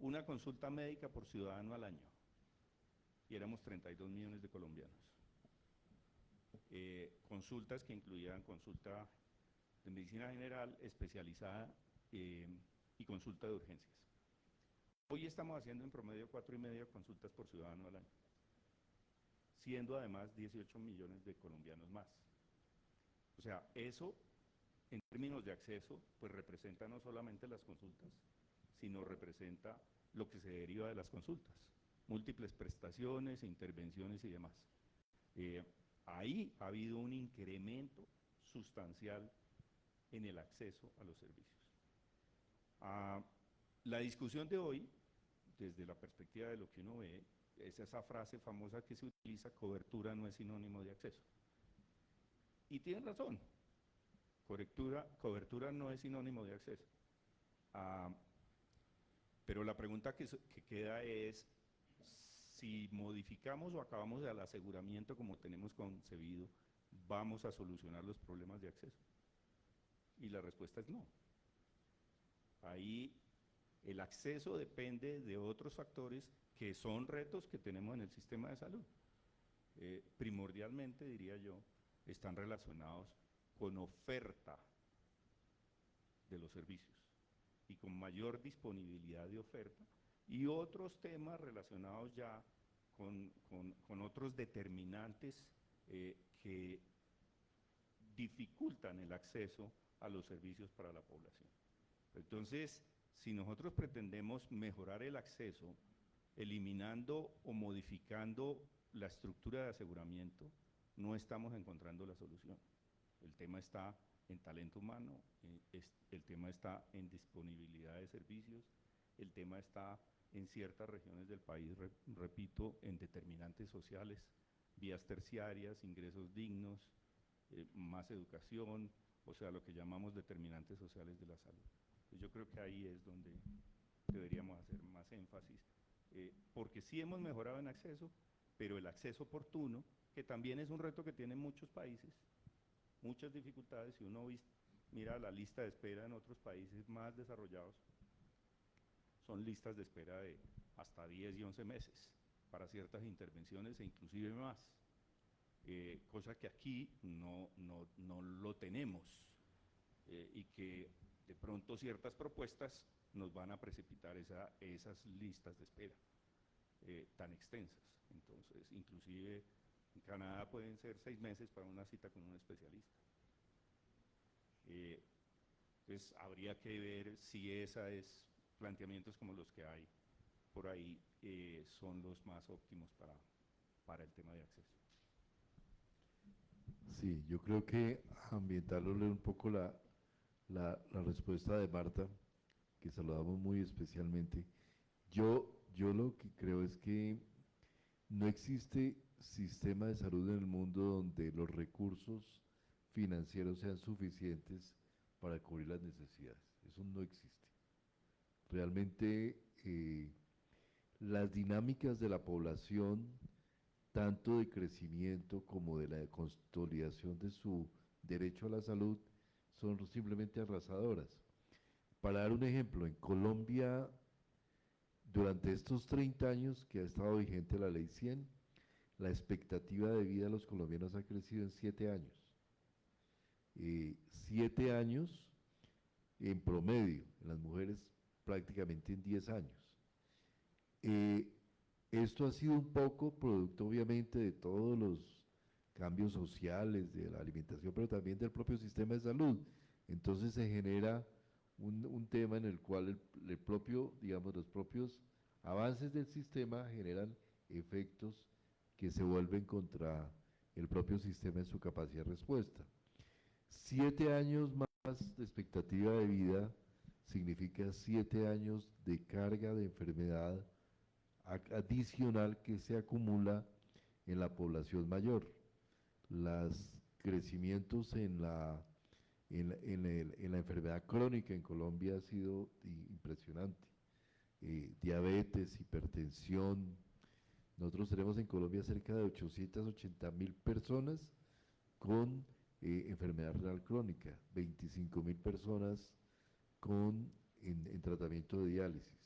una consulta médica por ciudadano al año, y éramos 32 millones de colombianos. Consultas que incluían consulta de medicina general especializada y consulta de urgencias. Hoy estamos haciendo en promedio 4,5 consultas por ciudadano al año, siendo además 18 millones de colombianos más. O sea, eso en términos de acceso, pues representa no solamente las consultas, sino representa lo que se deriva de las consultas, múltiples prestaciones, intervenciones y demás. Ahí ha habido un incremento sustancial en el acceso a los servicios. La discusión de hoy, desde la perspectiva de lo que uno ve, es esa frase famosa que se utiliza: cobertura no es sinónimo de acceso. Y tienen razón, cobertura no es sinónimo de acceso. Pero la pregunta que queda es, si modificamos o acabamos el aseguramiento como tenemos concebido, ¿vamos a solucionar los problemas de acceso? Y la respuesta es no. Ahí el acceso depende de otros factores que son retos que tenemos en el sistema de salud. Primordialmente, diría yo, están relacionados con oferta de los servicios y con mayor disponibilidad de oferta, y otros temas relacionados ya con otros determinantes que dificultan el acceso a los servicios para la población. Entonces, si nosotros pretendemos mejorar el acceso, eliminando o modificando la estructura de aseguramiento, no estamos encontrando la solución. El tema está en talento humano, el tema está en disponibilidad de servicios, el tema está en ciertas regiones del país, repito, en determinantes sociales, vías terciarias, ingresos dignos, más educación, o sea, lo que llamamos determinantes sociales de la salud. Yo creo que ahí es donde deberíamos hacer más énfasis, porque sí hemos mejorado en acceso, pero el acceso oportuno, que también es un reto que tienen muchos países, muchas dificultades. Si uno mira la lista de espera en otros países más desarrollados, son listas de espera de hasta 10 y 11 meses para ciertas intervenciones e inclusive más, cosa que aquí no lo tenemos, y que de pronto ciertas propuestas nos van a precipitar esas listas de espera tan extensas. Entonces, inclusive en Canadá pueden ser 6 meses para una cita con un especialista. Entonces, habría que ver si planteamientos como los que hay por ahí son los más óptimos para el tema de acceso. Sí, yo creo que ambientándole un poco la respuesta de Marta, que saludamos muy especialmente, yo lo que creo es que no existe sistema de salud en el mundo donde los recursos financieros sean suficientes para cubrir las necesidades. Eso no existe. Realmente las dinámicas de la población, tanto de crecimiento como de la consolidación de su derecho a la salud, son simplemente arrasadoras. Para dar un ejemplo, en Colombia, durante estos 30 años que ha estado vigente la Ley 100, la expectativa de vida de los colombianos ha crecido en 7 años. 7 años en promedio, en las mujeres prácticamente en 10 años. Esto ha sido un poco producto obviamente de todos los cambios sociales, de la alimentación, pero también del propio sistema de salud. Entonces se genera un tema en el cual el propio, digamos, los propios avances del sistema generan efectos que se vuelven contra el propio sistema en su capacidad de respuesta. 7 años más de expectativa de vida significa 7 años de carga de enfermedad adicional que se acumula en la población mayor. Los crecimientos en la enfermedad crónica en Colombia ha sido impresionante. Diabetes, hipertensión. Nosotros tenemos en Colombia cerca de 880.000 personas con enfermedad renal crónica, 25.000 personas en tratamiento de diálisis.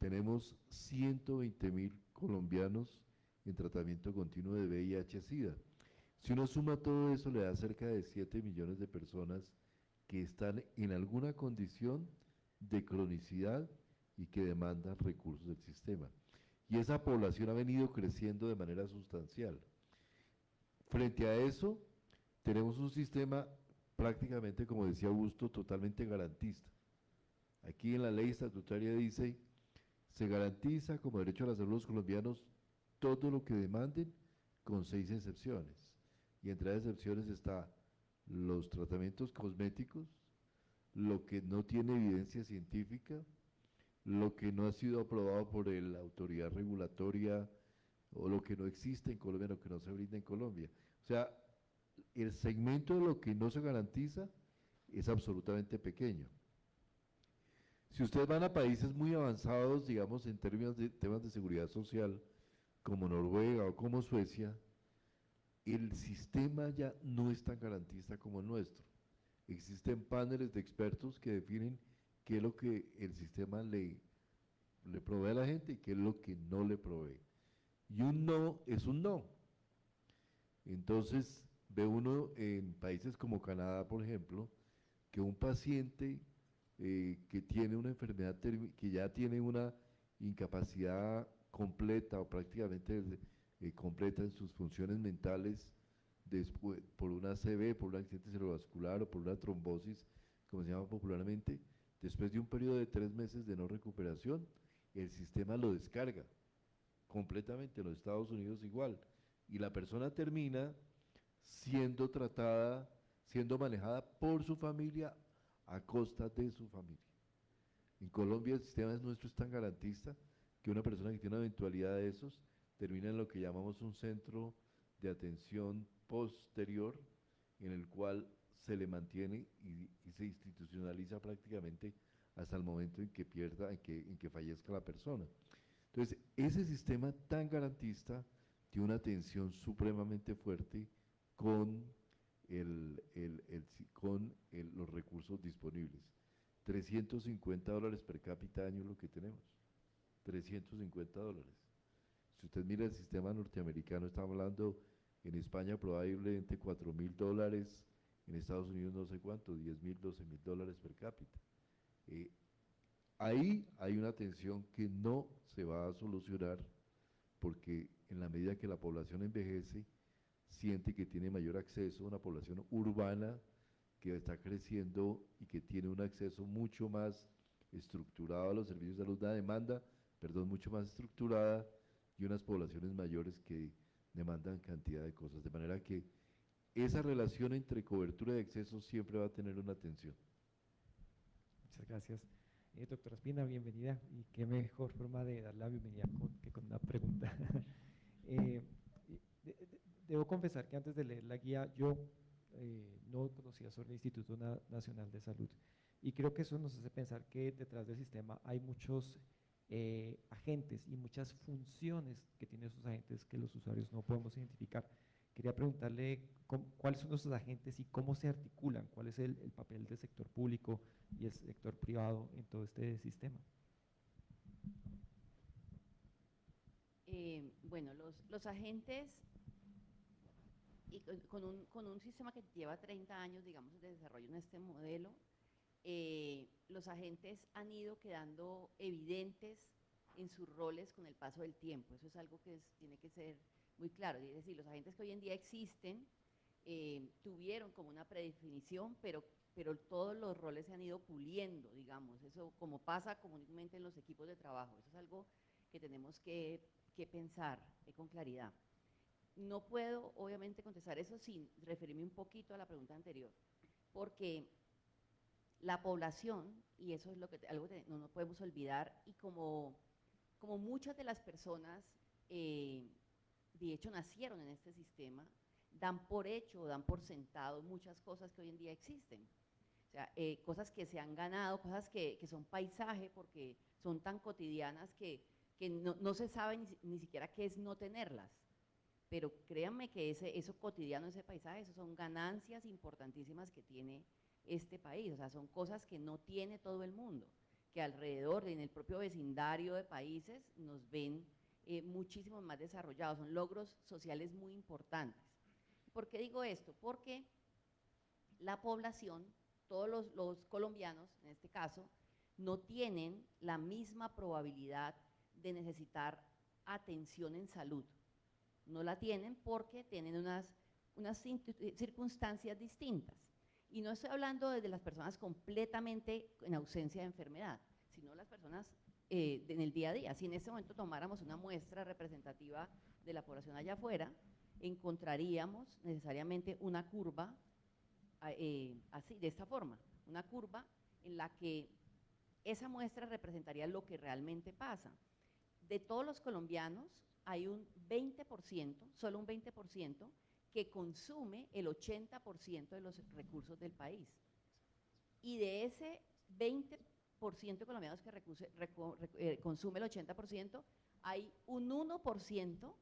tenemos 120.000 colombianos en tratamiento continuo de VIH-Sida. Si uno suma todo eso, le da cerca de 7 millones de personas que están en alguna condición de cronicidad y que demandan recursos del sistema. Y esa población ha venido creciendo de manera sustancial. Frente a eso, tenemos un sistema prácticamente, como decía Augusto, totalmente garantista. Aquí en la ley estatutaria dice, se garantiza como derecho a la salud de los colombianos todo lo que demanden con 6 excepciones. Y entre las excepciones está los tratamientos cosméticos, lo que no tiene evidencia científica, lo que no ha sido aprobado por la autoridad regulatoria o lo que no existe en Colombia, lo que no se brinda en Colombia. O sea, el segmento de lo que no se garantiza es absolutamente pequeño. Si ustedes van a países muy avanzados, digamos, en términos de temas de seguridad social, como Noruega o como Suecia, el sistema ya no es tan garantista como el nuestro. Existen paneles de expertos que definen qué es lo que el sistema le provee a la gente y qué es lo que no le provee. Y un no es un no. Entonces, ve uno en países como Canadá, por ejemplo, que un paciente que tiene una enfermedad, que ya tiene una incapacidad completa o prácticamente completa en sus funciones mentales, después, por una ACV, por un accidente cerebrovascular o por una trombosis, como se llama popularmente, después de un periodo de 3 meses de no recuperación, el sistema lo descarga completamente, en los Estados Unidos igual, y la persona termina siendo tratada, siendo manejada por su familia a costa de su familia. En Colombia el sistema nuestro es tan garantista que una persona que tiene una eventualidad de esos termina en lo que llamamos un centro de atención posterior, en el cual se le mantiene y se institucionaliza prácticamente hasta el momento en que pierda, en que fallezca la persona. Entonces, ese sistema tan garantista tiene una atención supremamente fuerte con, los recursos disponibles. $350 per cápita año es lo que tenemos. $350. Si usted mira el sistema norteamericano, estamos hablando en España probablemente $4.000, en Estados Unidos no sé cuánto, $10.000, $12.000 per cápita. Ahí hay una tensión que no se va a solucionar porque en la medida que la población envejece, siente que tiene mayor acceso, una población urbana que está creciendo y que tiene un acceso mucho más estructurado a los servicios de salud, una demanda, perdón, mucho más estructurada y unas poblaciones mayores que demandan cantidad de cosas, de manera que esa relación entre cobertura y acceso siempre va a tener una tensión. Muchas gracias. Doctora Espina, bienvenida, y qué mejor forma de dar la bienvenida que con una pregunta. Debo confesar que antes de leer la guía yo no conocía sobre el Instituto Nacional de Salud, y creo que eso nos hace pensar que detrás del sistema hay muchos agentes y muchas funciones que tienen esos agentes que los usuarios no podemos identificar. Quería preguntarle cuáles son esos agentes y cómo se articulan, cuál es el papel del sector público y el sector privado en todo este sistema. Bueno, los agentes, y con un sistema que lleva 30 años, digamos, de desarrollo en este modelo, los agentes han ido quedando evidentes en sus roles con el paso del tiempo. Eso es algo que tiene que ser muy claro. Es decir, los agentes que hoy en día existen tuvieron como una predefinición, pero todos los roles se han ido puliendo, digamos. Eso como pasa comúnmente en los equipos de trabajo. Eso es algo que tenemos que pensar con claridad. No puedo, obviamente, contestar eso sin referirme un poquito a la pregunta anterior, porque la población, y eso es algo que no nos podemos olvidar, y como muchas de las personas, de hecho, nacieron en este sistema, dan por hecho, dan por sentado muchas cosas que hoy en día existen. O sea, cosas que se han ganado, cosas que son paisaje, porque son tan cotidianas que no se sabe ni siquiera qué es no tenerlas. Pero créanme que eso cotidiano, ese paisaje, eso son ganancias importantísimas que tiene este país. O sea, son cosas que no tiene todo el mundo. que alrededor, en el propio vecindario de países, nos ven muchísimo más desarrollados, son logros sociales muy importantes. ¿Por qué digo esto? Porque la población, todos los colombianos en este caso, no tienen la misma probabilidad de necesitar atención en salud. No la tienen porque tienen unas circunstancias distintas. Y no estoy hablando de las personas completamente en ausencia de enfermedad, sino las personas en el día a día. Si en este momento tomáramos una muestra representativa de la población allá afuera, encontraríamos necesariamente una curva así, de esta forma, una curva en la que esa muestra representaría lo que realmente pasa. De todos los colombianos, hay un 20%, solo un 20%, que consume el 80% de los recursos del país. Y de ese 20% de colombianos que consume el 80%, hay un 1%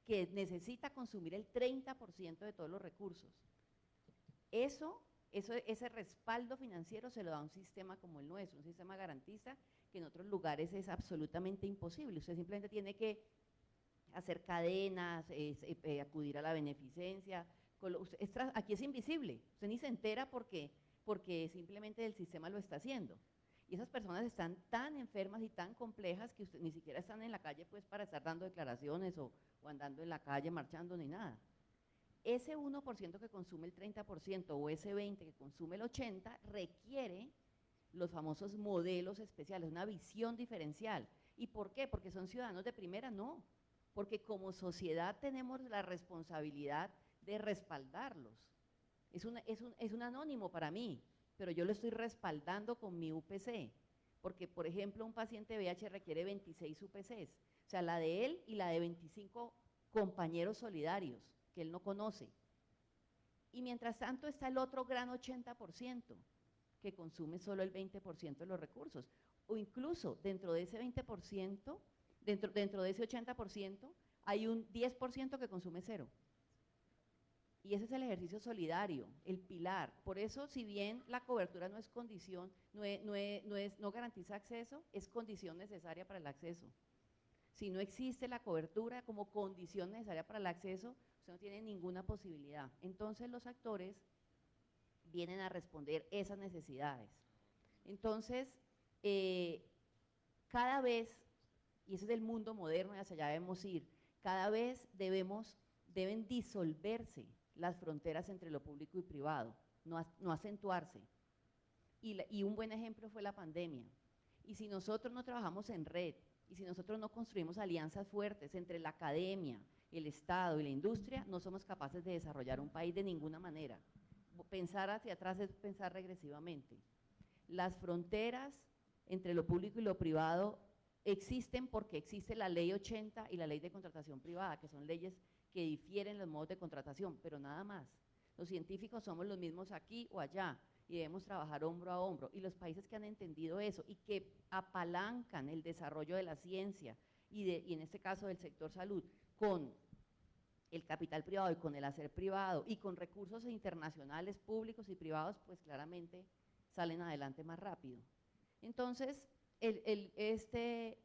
que necesita consumir el 30% de todos los recursos. Ese respaldo financiero se lo da un sistema como el nuestro, un sistema garantista que en otros lugares es absolutamente imposible. Usted simplemente tiene que hacer cadenas, acudir a la beneficencia. Aquí es invisible, usted ni se entera porque simplemente el sistema lo está haciendo. Y esas personas están tan enfermas y tan complejas que usted ni siquiera están en la calle pues para estar dando declaraciones o andando en la calle marchando ni nada. Ese 1% que consume el 30% o ese 20% que consume el 80% requiere los famosos modelos especiales, una visión diferencial. ¿Y por qué? ¿Porque son ciudadanos de primera? No, porque como sociedad tenemos la responsabilidad de respaldarlos. Es un anónimo para mí, pero yo lo estoy respaldando con mi UPC, porque por ejemplo un paciente VIH requiere 26 UPCs, o sea la de él y la de 25 compañeros solidarios que él no conoce. Y mientras tanto está el otro gran 80% que consume solo el 20% de los recursos, o incluso dentro de ese 20%, dentro de ese 80%, hay un 10% que consume cero. Y ese es el ejercicio solidario, el pilar. Por eso, si bien la cobertura no es condición, no garantiza acceso, es condición necesaria para el acceso. Si no existe la cobertura como condición necesaria para el acceso, usted no tiene ninguna posibilidad. Entonces los actores vienen a responder esas necesidades. Entonces, cada vez, y ese es el mundo moderno y hacia allá debemos ir, cada vez deben disolverse las fronteras entre lo público y privado, no acentuarse. Y un buen ejemplo fue la pandemia. Y si nosotros no trabajamos en red, y si nosotros no construimos alianzas fuertes entre la academia, el Estado y la industria, no somos capaces de desarrollar un país de ninguna manera. Pensar hacia atrás es pensar regresivamente. Las fronteras entre lo público y lo privado existen porque existe la ley 80 y la ley de contratación privada, que son leyes que difieren los modos de contratación, pero nada más. Los científicos somos los mismos aquí o allá y debemos trabajar hombro a hombro. Y los países que han entendido eso y que apalancan el desarrollo de la ciencia y en este caso del sector salud con el capital privado y con el hacer privado y con recursos internacionales públicos y privados, pues claramente salen adelante más rápido. Entonces, este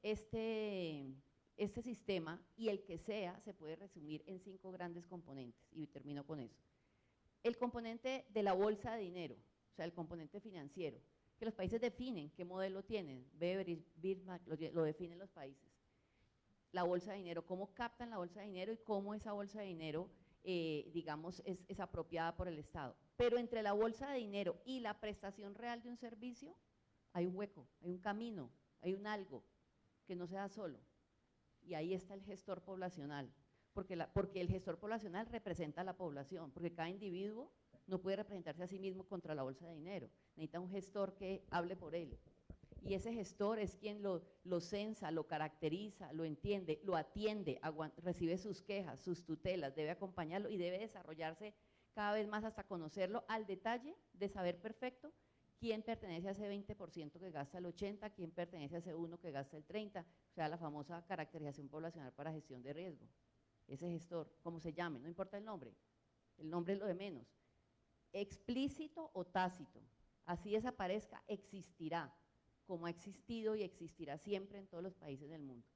sistema y el que sea se puede resumir en 5 grandes componentes y termino con eso. El componente de la bolsa de dinero, o sea, el componente financiero, que los países definen qué modelo tienen, Beveridge, Bismarck, lo definen los países. La bolsa de dinero, cómo captan la bolsa de dinero y cómo esa bolsa de dinero, digamos, es apropiada por el Estado. Pero entre la bolsa de dinero y la prestación real de un servicio, hay un hueco, hay un camino, hay un algo que no se da solo. Y ahí está el gestor poblacional, porque el gestor poblacional representa a la población, porque cada individuo no puede representarse a sí mismo contra la bolsa de dinero, necesita un gestor que hable por él. Y ese gestor es quien lo censa, lo caracteriza, lo entiende, lo atiende, recibe sus quejas, sus tutelas, debe acompañarlo y debe desarrollarse cada vez más hasta conocerlo al detalle de saber perfecto quién pertenece a ese 20% que gasta el 80%, quién pertenece a ese 1% que gasta el 30%, o sea, la famosa caracterización poblacional para gestión de riesgo. Ese gestor, como se llame, no importa el nombre es lo de menos. Explícito o tácito, así desaparezca, existirá. como ha existido y existirá siempre en todos los países del mundo.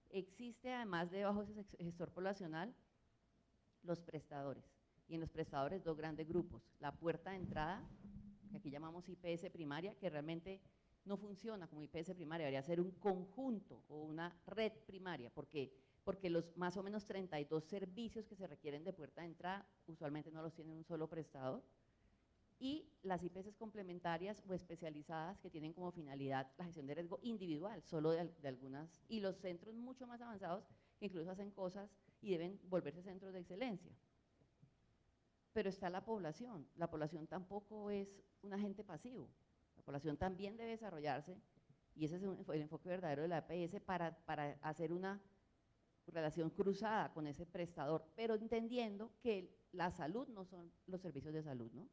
Existe, además de bajo ese gestor poblacional, los prestadores. Y en los prestadores dos grandes grupos. La puerta de entrada, que aquí llamamos IPS primaria, que realmente no funciona como IPS primaria, debería ser un conjunto o una red primaria, porque los más o menos 32 servicios que se requieren de puerta de entrada usualmente no los tiene un solo prestador. Y las IPS complementarias o especializadas que tienen como finalidad la gestión de riesgo individual, solo de algunas, y los centros mucho más avanzados que incluso hacen cosas y deben volverse centros de excelencia. Pero está la población tampoco es un agente pasivo, la población también debe desarrollarse, y ese es el enfoque verdadero de la EPS para hacer una relación cruzada con ese prestador, pero entendiendo que la salud no son los servicios de salud, ¿no?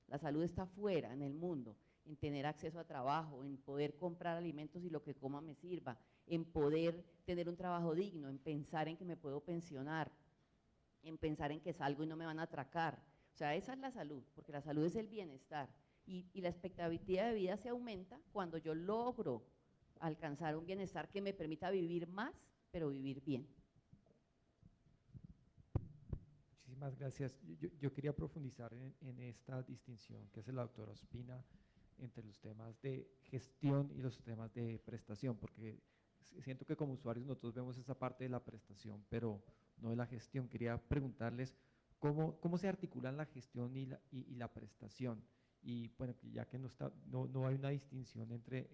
La salud está fuera, en el mundo, en tener acceso a trabajo, en poder comprar alimentos y lo que coma me sirva, en poder tener un trabajo digno, en pensar en que me puedo pensionar, en pensar en que salgo y no me van a atracar. O sea, esa es la salud, porque la salud es el bienestar. Y la expectativa de vida se aumenta cuando yo logro alcanzar un bienestar que me permita vivir más, pero vivir bien. Muchísimas gracias. Yo quería profundizar en esta distinción que hace la doctora Ospina entre los temas de gestión y los temas de prestación, porque siento que como usuarios nosotros vemos esa parte de la prestación, pero no de la gestión. Quería preguntarles cómo se articulan la gestión y la prestación. Y bueno, ya que no hay una distinción entre,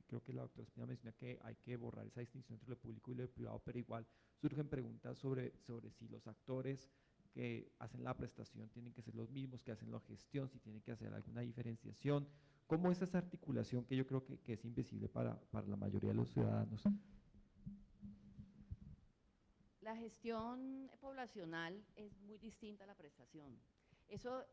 creo que la doctora Espina menciona que hay que borrar esa distinción entre lo público y lo privado, pero igual surgen preguntas sobre si los actores que hacen la prestación tienen que ser los mismos que hacen la gestión, si tienen que hacer alguna diferenciación. ¿Cómo es esa articulación que yo creo que es invisible para la mayoría de los ciudadanos? La gestión poblacional es muy distinta a la prestación. Eso,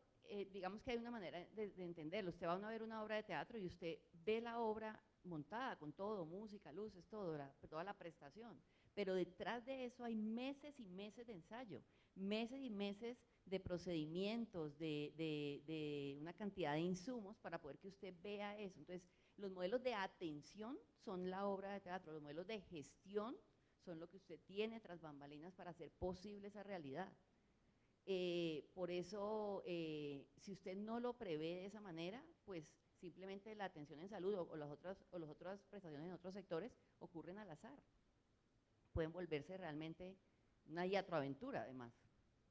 digamos que hay una manera de entenderlo. Usted va a ver una obra de teatro y usted ve la obra montada con todo, música, luces, toda la prestación. Pero detrás de eso hay meses y meses de ensayo, meses y meses de procedimientos, de una cantidad de insumos para poder que usted vea eso. Entonces, los modelos de atención son la obra de teatro, los modelos de gestión son lo que usted tiene tras bambalinas para hacer posible esa realidad. Por eso, si usted no lo prevé de esa manera, pues simplemente la atención en salud o las otras prestaciones en otros sectores ocurren al azar. Pueden volverse realmente una hiatroaventura, además,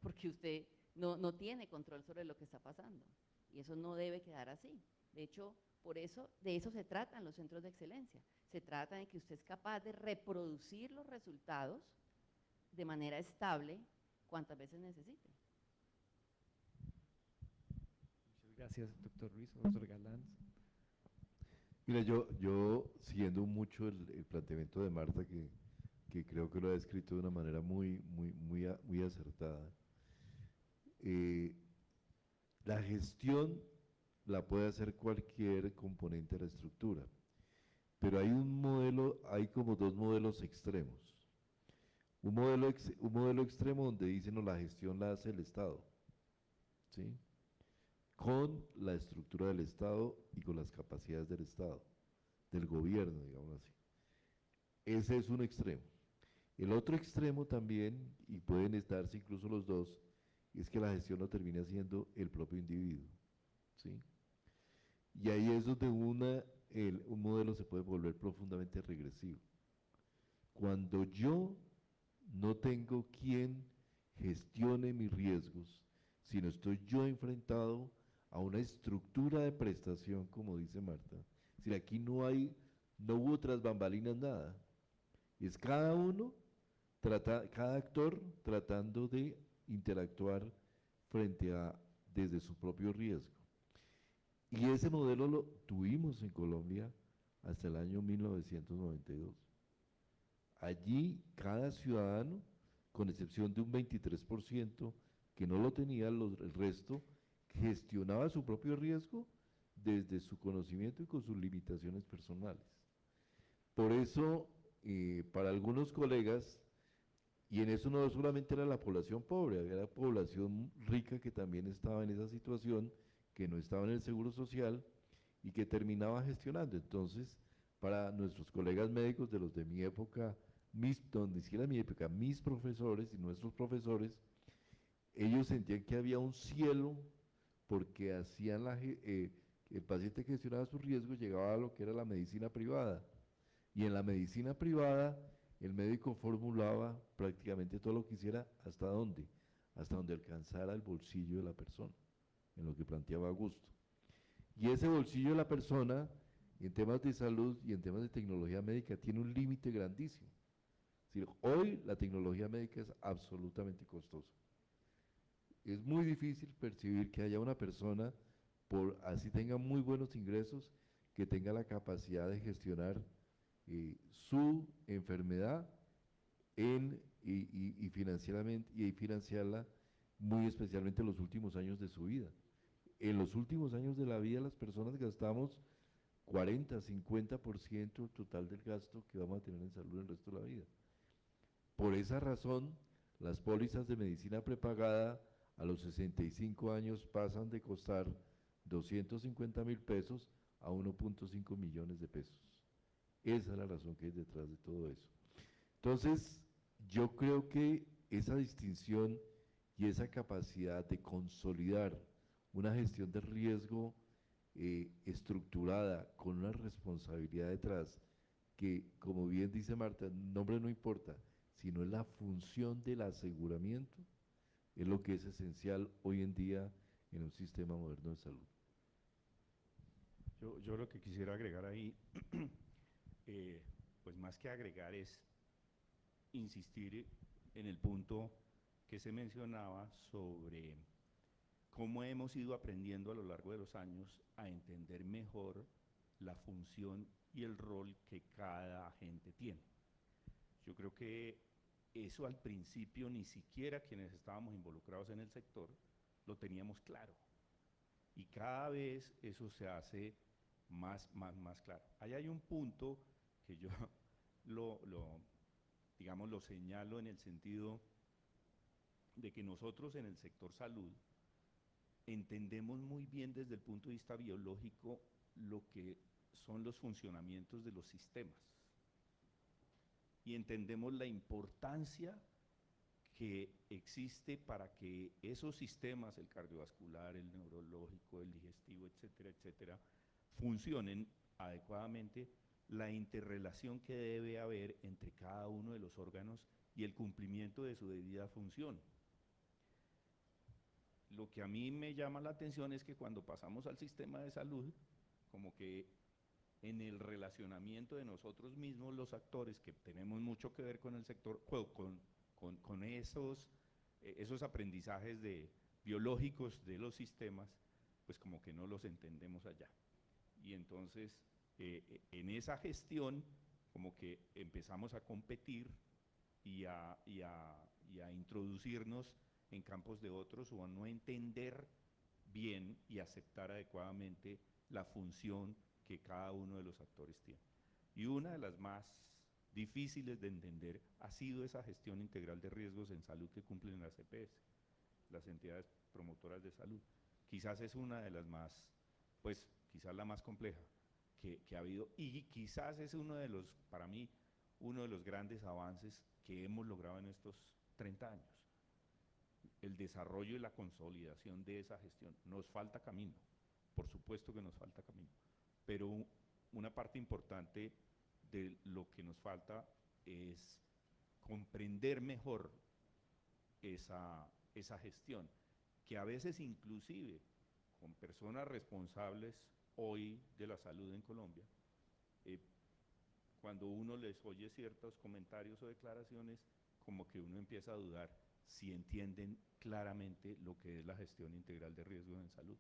porque usted no tiene control sobre lo que está pasando. Y eso no debe quedar así. De hecho, de eso se tratan los centros de excelencia. Se trata de que usted es capaz de reproducir los resultados de manera estable cuantas veces necesite. Muchas gracias, doctor Ruiz, doctor Galán. Mira, yo siguiendo mucho el planteamiento de Marta, que creo que lo ha descrito de una manera muy acertada. La gestión la puede hacer cualquier componente de la estructura, pero hay como dos modelos extremos. Un modelo extremo donde dicen no, la gestión la hace el Estado, ¿sí? Con la estructura del Estado y con las capacidades del Estado, del gobierno, digamos así. Ese es un extremo. El otro extremo también, y pueden darse incluso los dos, es que la gestión lo termina haciendo el propio individuo, ¿sí? Y ahí es donde un modelo se puede volver profundamente regresivo. Cuando yo no tengo quien gestione mis riesgos, sino estoy yo enfrentado a una estructura de prestación, como dice Marta. Es decir, aquí no hubo otras bambalinas, nada. Es cada actor tratando de interactuar desde su propio riesgo. Y ese modelo lo tuvimos en Colombia hasta el año 1992. Allí cada ciudadano, con excepción de un 23% que no lo tenía, el resto gestionaba su propio riesgo desde su conocimiento y con sus limitaciones personales. Por eso, para algunos colegas, y en eso no solamente era la población pobre, había la población rica que también estaba en esa situación, que no estaba en el seguro social, y que terminaba gestionando. Entonces, para nuestros colegas médicos de los de mi época, donde hiciera mi época, mis profesores y nuestros profesores, ellos sentían que había un cielo porque hacían el paciente que gestionaba su riesgo llegaba a lo que era la medicina privada. Y en la medicina privada, el médico formulaba prácticamente todo lo que hiciera, ¿hasta dónde? Hasta donde alcanzara el bolsillo de la persona, en lo que planteaba Augusto. Y ese bolsillo de la persona, en temas de salud y en temas de tecnología médica, tiene un límite grandísimo. Es decir, hoy la tecnología médica es absolutamente costosa. Es muy difícil percibir que haya una persona, por así tenga muy buenos ingresos, que tenga la capacidad de gestionar su enfermedad y financieramente y financiarla muy especialmente en los últimos años de su vida. En los últimos años de la vida las personas gastamos 40, 50% total del gasto que vamos a tener en salud el resto de la vida. Por esa razón, las pólizas de medicina prepagada a los 65 años pasan de costar 250.000 pesos a 1.5 millones de pesos. Esa es la razón que hay detrás de todo eso. Entonces, yo creo que esa distinción y esa capacidad de consolidar una gestión de riesgo estructurada con una responsabilidad detrás, que como bien dice Marta, el nombre no importa, sino es la función del aseguramiento, es lo que es esencial hoy en día en un sistema moderno de salud. Yo lo que quisiera agregar ahí, pues más que agregar es insistir en el punto que se mencionaba sobre cómo hemos ido aprendiendo a lo largo de los años a entender mejor la función y el rol que cada agente tiene. Yo creo que eso al principio ni siquiera quienes estábamos involucrados en el sector lo teníamos claro. Y cada vez eso se hace más claro. Ahí hay un punto que yo digamos, lo señalo en el sentido de que nosotros en el sector salud entendemos muy bien desde el punto de vista biológico lo que son los funcionamientos de los sistemas. Y entendemos la importancia que existe para que esos sistemas, el cardiovascular, el neurológico, el digestivo, etcétera, etcétera, funcionen adecuadamente, la interrelación que debe haber entre cada uno de los órganos y el cumplimiento de su debida función. Lo que a mí me llama la atención es que cuando pasamos al sistema de salud, como que en el relacionamiento de nosotros mismos, los actores, que tenemos mucho que ver con el sector, con esos aprendizajes biológicos de los sistemas, pues como que no los entendemos allá. Y entonces, en esa gestión, como que empezamos a competir y a introducirnos en campos de otros o a no entender bien y aceptar adecuadamente la función que cada uno de los actores tiene. Y una de las más difíciles de entender ha sido esa gestión integral de riesgos en salud que cumplen las EPS, las entidades promotoras de salud. Quizás es una de las más, pues quizás la más compleja que ha habido, y quizás es uno de los, para mí, uno de los grandes avances que hemos logrado en estos 30 años. El desarrollo y la consolidación de esa gestión. Nos falta camino, por supuesto que nos falta camino, pero una parte importante de lo que nos falta es comprender mejor esa gestión, que a veces inclusive con personas responsables hoy de la salud en Colombia, cuando uno les oye ciertos comentarios o declaraciones, como que uno empieza a dudar si entienden claramente lo que es la gestión integral de riesgos en salud.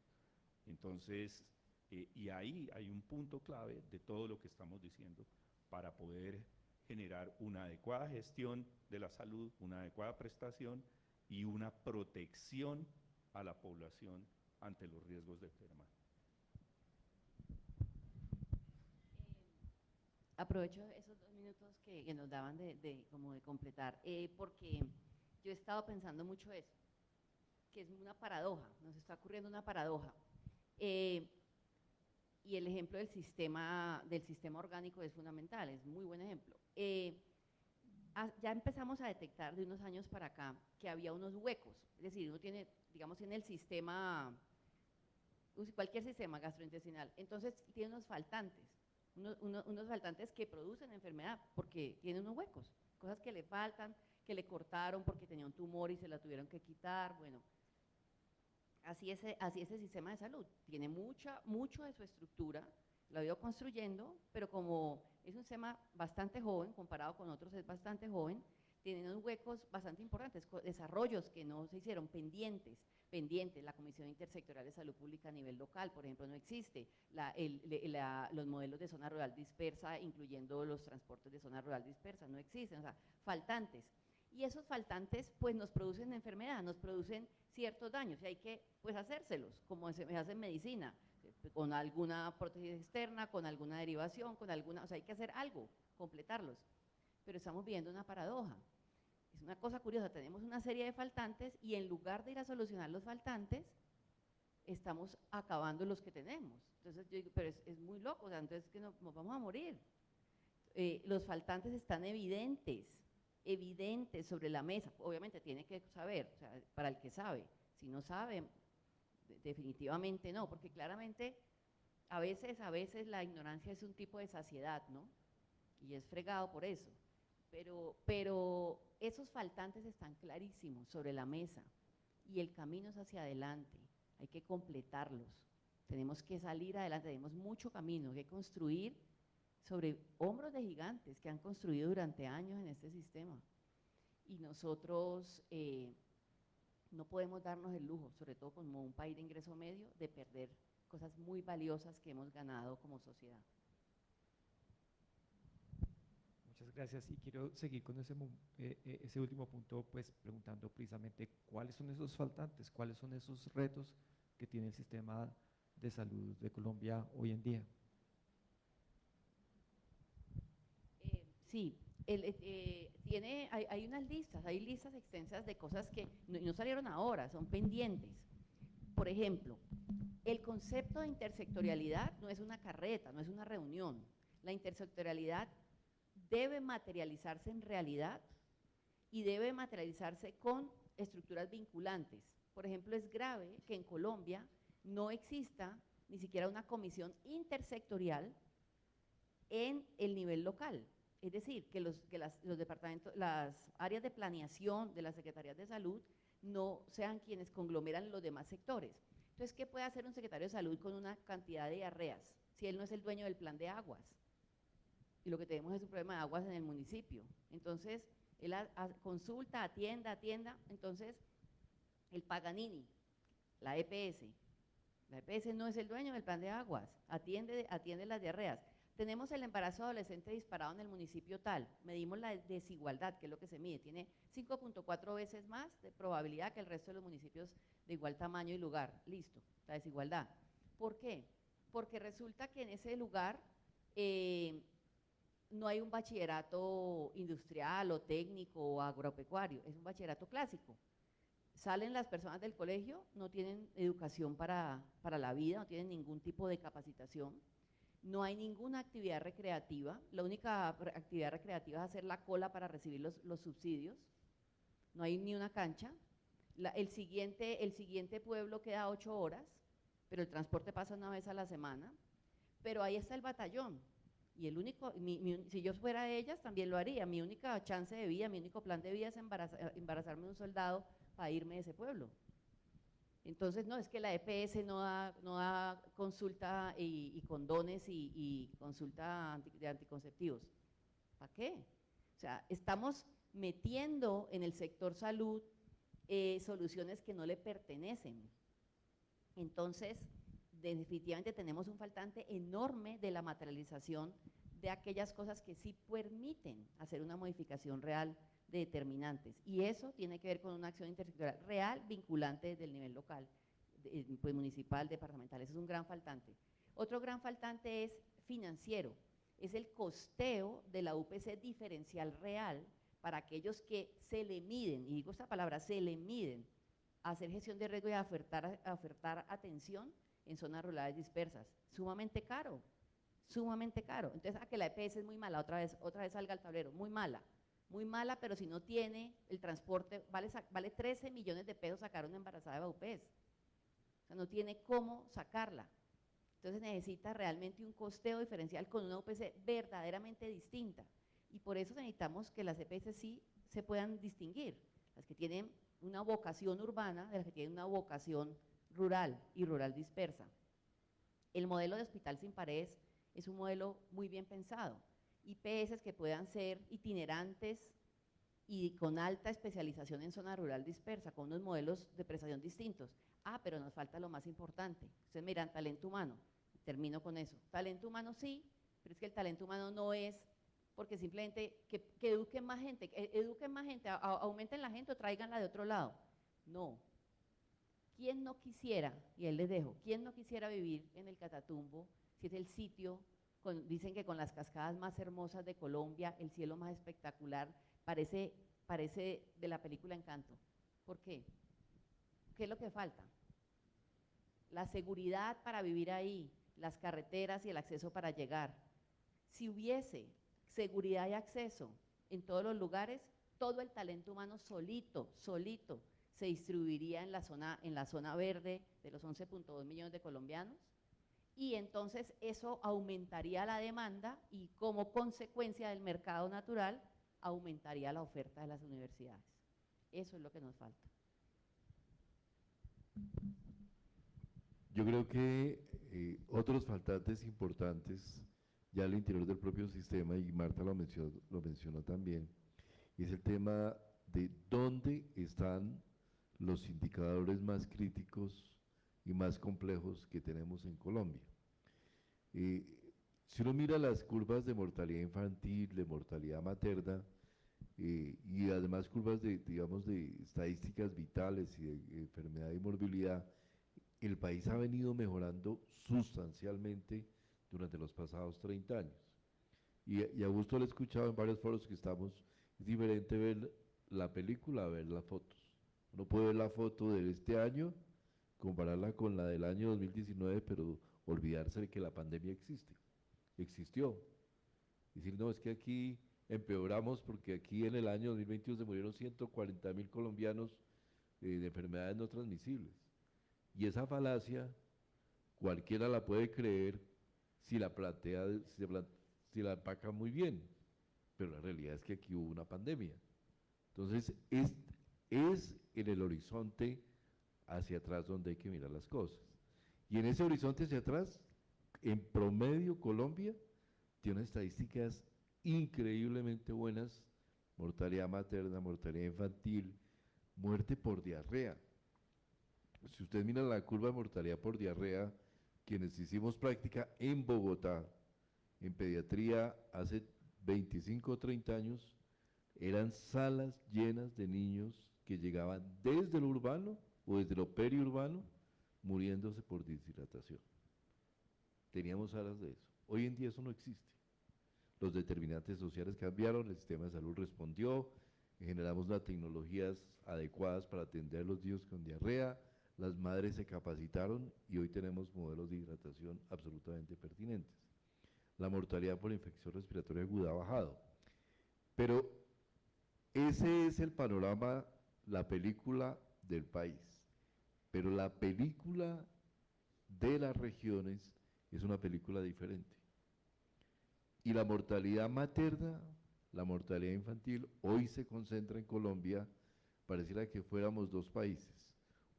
Entonces, y ahí hay un punto clave de todo lo que estamos diciendo para poder generar una adecuada gestión de la salud, una adecuada prestación y una protección a la población ante los riesgos de enfermedad. Aprovecho esos 2 minutos que nos daban como de completar, porque yo he estado pensando mucho eso, que es una paradoja, nos está ocurriendo una paradoja. y el ejemplo del sistema orgánico es fundamental, es muy buen ejemplo. Ya empezamos a detectar de unos años para acá que había unos huecos, es decir, uno tiene, digamos, en el sistema, cualquier sistema gastrointestinal, entonces tiene unos faltantes, unos faltantes que producen enfermedad porque tiene unos huecos, cosas que le faltan, que le cortaron porque tenía un tumor y se la tuvieron que quitar, bueno. Así es el sistema de salud, tiene mucho de su estructura, lo ha ido construyendo, pero como es un sistema bastante joven, comparado con otros es bastante joven, tiene unos huecos bastante importantes, desarrollos que no se hicieron, pendientes, la Comisión Intersectorial de Salud Pública a nivel local, por ejemplo, no existe, los modelos de zona rural dispersa, incluyendo los transportes de zona rural dispersa, no existen, o sea, faltantes. Y esos faltantes pues nos producen enfermedad, nos producen ciertos daños y hay que pues hacérselos, como se hace en medicina, con alguna prótesis externa, con alguna derivación, o sea, hay que hacer algo, completarlos. Pero estamos viendo una paradoja. Es una cosa curiosa, tenemos una serie de faltantes y en lugar de ir a solucionar los faltantes, estamos acabando los que tenemos. Entonces yo digo, pero es muy loco, o sea, entonces que nos vamos a morir. Los faltantes están evidentes sobre la mesa, obviamente tiene que saber, o sea, para el que sabe, si no sabe, definitivamente no, porque claramente a veces la ignorancia es un tipo de saciedad, ¿no? Y es fregado por eso, pero esos faltantes están clarísimos sobre la mesa y el camino es hacia adelante, hay que completarlos, tenemos que salir adelante, tenemos mucho camino que construir sobre hombros de gigantes que han construido durante años en este sistema. Y nosotros no podemos darnos el lujo, sobre todo como un país de ingreso medio, de perder cosas muy valiosas que hemos ganado como sociedad. Muchas gracias. Y quiero seguir con ese último punto, pues preguntando precisamente cuáles son esos faltantes, cuáles son esos retos que tiene el sistema de salud de Colombia hoy en día. Sí, hay unas listas, hay listas extensas de cosas que no salieron ahora, son pendientes. Por ejemplo, el concepto de intersectorialidad no es una carreta, no es una reunión. La intersectorialidad debe materializarse en realidad y debe materializarse con estructuras vinculantes. Por ejemplo, es grave que en Colombia no exista ni siquiera una comisión intersectorial en el nivel local. Es decir, que los departamentos, las áreas de planeación de las secretarías de salud no sean quienes conglomeran los demás sectores. Entonces, ¿qué puede hacer un secretario de salud con una cantidad de diarreas si él no es el dueño del plan de aguas? Y lo que tenemos es un problema de aguas en el municipio. Entonces, él consulta, atienda, entonces el Paganini, la EPS no es el dueño del plan de aguas, atiende las diarreas. Tenemos el embarazo adolescente disparado en el municipio tal, medimos la desigualdad, que es lo que se mide, tiene 5.4 veces más de probabilidad que el resto de los municipios de igual tamaño y lugar, listo, la desigualdad. ¿Por qué? Porque resulta que en ese lugar no hay un bachillerato industrial o técnico o agropecuario, es un bachillerato clásico. Salen las personas del colegio, no tienen educación para la vida, no tienen ningún tipo de capacitación. No hay ninguna actividad recreativa, la única actividad recreativa es hacer la cola para recibir los subsidios, no hay ni una cancha, el siguiente pueblo queda 8 horas, pero el transporte pasa una vez a la semana, pero ahí está el batallón, y el único, si yo fuera ellas también lo haría, mi única chance de vida, mi único plan de vida es embarazarme de un soldado para irme de ese pueblo. Entonces, no, es que la EPS no da consulta y condones y consulta de anticonceptivos. ¿Para qué? O sea, estamos metiendo en el sector salud soluciones que no le pertenecen. Entonces, definitivamente tenemos un faltante enorme de la materialización de aquellas cosas que sí permiten hacer una modificación real de determinantes, y eso tiene que ver con una acción intersectorial real, vinculante desde el nivel local, pues municipal, departamental. Ese es un gran faltante. Otro gran faltante es financiero, es el costeo de la UPC diferencial real para aquellos que se le miden, y digo esta palabra, se le miden, a hacer gestión de riesgo y a ofertar atención en zonas rurales dispersas. Sumamente caro, sumamente caro. Entonces, a que la EPS es muy mala, otra vez salga al tablero, muy mala, pero si no tiene el transporte, vale 13 millones de pesos sacar una embarazada de Baupés. O sea, no tiene cómo sacarla. Entonces necesita realmente un costeo diferencial con una UPC verdaderamente distinta. Y por eso necesitamos que las EPS sí se puedan distinguir, las que tienen una vocación urbana de las que tienen una vocación rural y rural dispersa. El modelo de hospital sin paredes es un modelo muy bien pensado. IPS que puedan ser itinerantes y con alta especialización en zona rural dispersa, con unos modelos de prestación distintos. Ah, pero nos falta lo más importante. Ustedes miran, talento humano. Termino con eso. Talento humano sí, pero es que el talento humano no es porque simplemente que eduquen más gente, aumenten la gente o tráiganla de otro lado. No. ¿Quién no quisiera, y ahí les dejo, quién no quisiera vivir en el Catatumbo, si es el sitio, dicen que con las cascadas más hermosas de Colombia, el cielo más espectacular, parece de la película Encanto? ¿Por qué? ¿Qué es lo que falta? La seguridad para vivir ahí, las carreteras y el acceso para llegar. Si hubiese seguridad y acceso en todos los lugares, todo el talento humano solito se distribuiría en la zona verde de los 11.2 millones de colombianos, y entonces eso aumentaría la demanda y como consecuencia del mercado natural aumentaría la oferta de las universidades. Eso es lo que nos falta. Yo creo que otros faltantes importantes ya al interior del propio sistema, y Marta lo mencionó también, es el tema de dónde están los indicadores más críticos y más complejos que tenemos en Colombia. Si uno mira las curvas de mortalidad infantil, de mortalidad materna, y además curvas digamos, de estadísticas vitales y de enfermedad y morbilidad, el país ha venido mejorando sustancialmente durante los pasados 30 años. Y a gusto lo he escuchado en varios foros que estamos, es diferente ver la película a ver las fotos. Uno puede ver la foto de este año, compararla con la del año 2019, pero olvidarse de que la pandemia existió. Es decir, no, es que aquí empeoramos porque aquí en el año 2021 se murieron 140.000 colombianos de enfermedades no transmisibles. Y esa falacia cualquiera la puede creer si la plantea, si la empaca muy bien, pero la realidad es que aquí hubo una pandemia. Entonces, es en el horizonte hacia atrás donde hay que mirar las cosas. Y en ese horizonte hacia atrás, en promedio Colombia tiene unas estadísticas increíblemente buenas: mortalidad materna, mortalidad infantil, muerte por diarrea. Si usted mira la curva de mortalidad por diarrea, quienes hicimos práctica en Bogotá, en pediatría, hace 25 o 30 años, eran salas llenas de niños que llegaban desde lo urbano o desde lo periurbano muriéndose por deshidratación. Teníamos salas de eso. Hoy en día eso no existe. Los determinantes sociales cambiaron, el sistema de salud respondió, generamos las tecnologías adecuadas para atender a los niños con diarrea, las madres se capacitaron y hoy tenemos modelos de hidratación absolutamente pertinentes. La mortalidad por infección respiratoria aguda ha bajado. Pero ese es el panorama, la película del país. Pero la película de las regiones es una película diferente. Y la mortalidad materna, la mortalidad infantil, hoy se concentra en Colombia, pareciera que fuéramos dos países.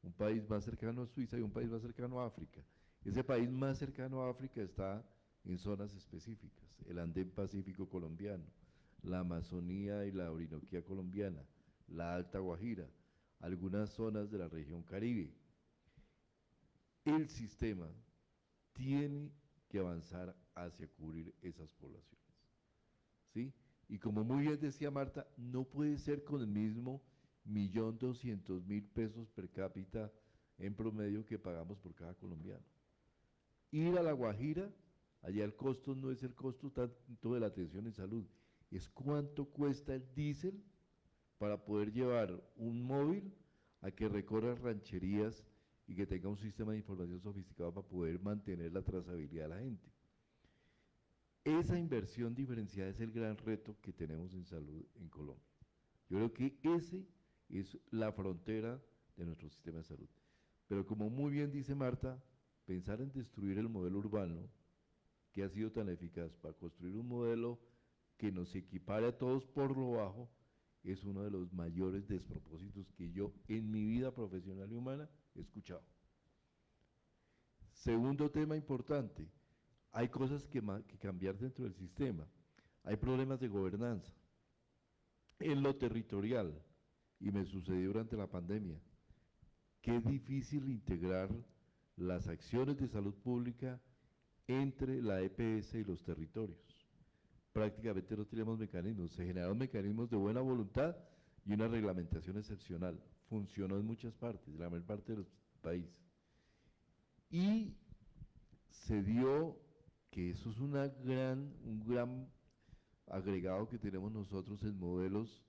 Un país más cercano a Suiza y un país más cercano a África. Ese país más cercano a África está en zonas específicas: el Andén Pacífico colombiano, la Amazonía y la Orinoquía colombiana, la Alta Guajira, algunas zonas de la región Caribe. El sistema tiene que avanzar hacia cubrir esas poblaciones, ¿sí? Y como muy bien decía Marta, no puede ser con el mismo 1.200.000 pesos per cápita en promedio que pagamos por cada colombiano. Ir a La Guajira, allá el costo no es el costo tanto de la atención en salud, es cuánto cuesta el diésel para poder llevar un móvil a que recorra rancherías y que tenga un sistema de información sofisticado para poder mantener la trazabilidad de la gente. Esa inversión diferenciada es el gran reto que tenemos en salud en Colombia. Yo creo que ese es la frontera de nuestro sistema de salud. Pero como muy bien dice Marta, pensar en destruir el modelo urbano, que ha sido tan eficaz para construir un modelo que nos equipare a todos por lo bajo, es uno de los mayores despropósitos que yo en mi vida profesional y humana he escuchado. Segundo tema importante, hay cosas que cambiar dentro del sistema. Hay problemas de gobernanza. En lo territorial, y me sucedió durante la pandemia, qué difícil integrar las acciones de salud pública entre la EPS y los territorios. Prácticamente no teníamos mecanismos, se generaron mecanismos de buena voluntad y una reglamentación excepcional. Funcionó en muchas partes, en la mayor parte de los países. Y se dio que eso es un gran agregado que tenemos nosotros en modelos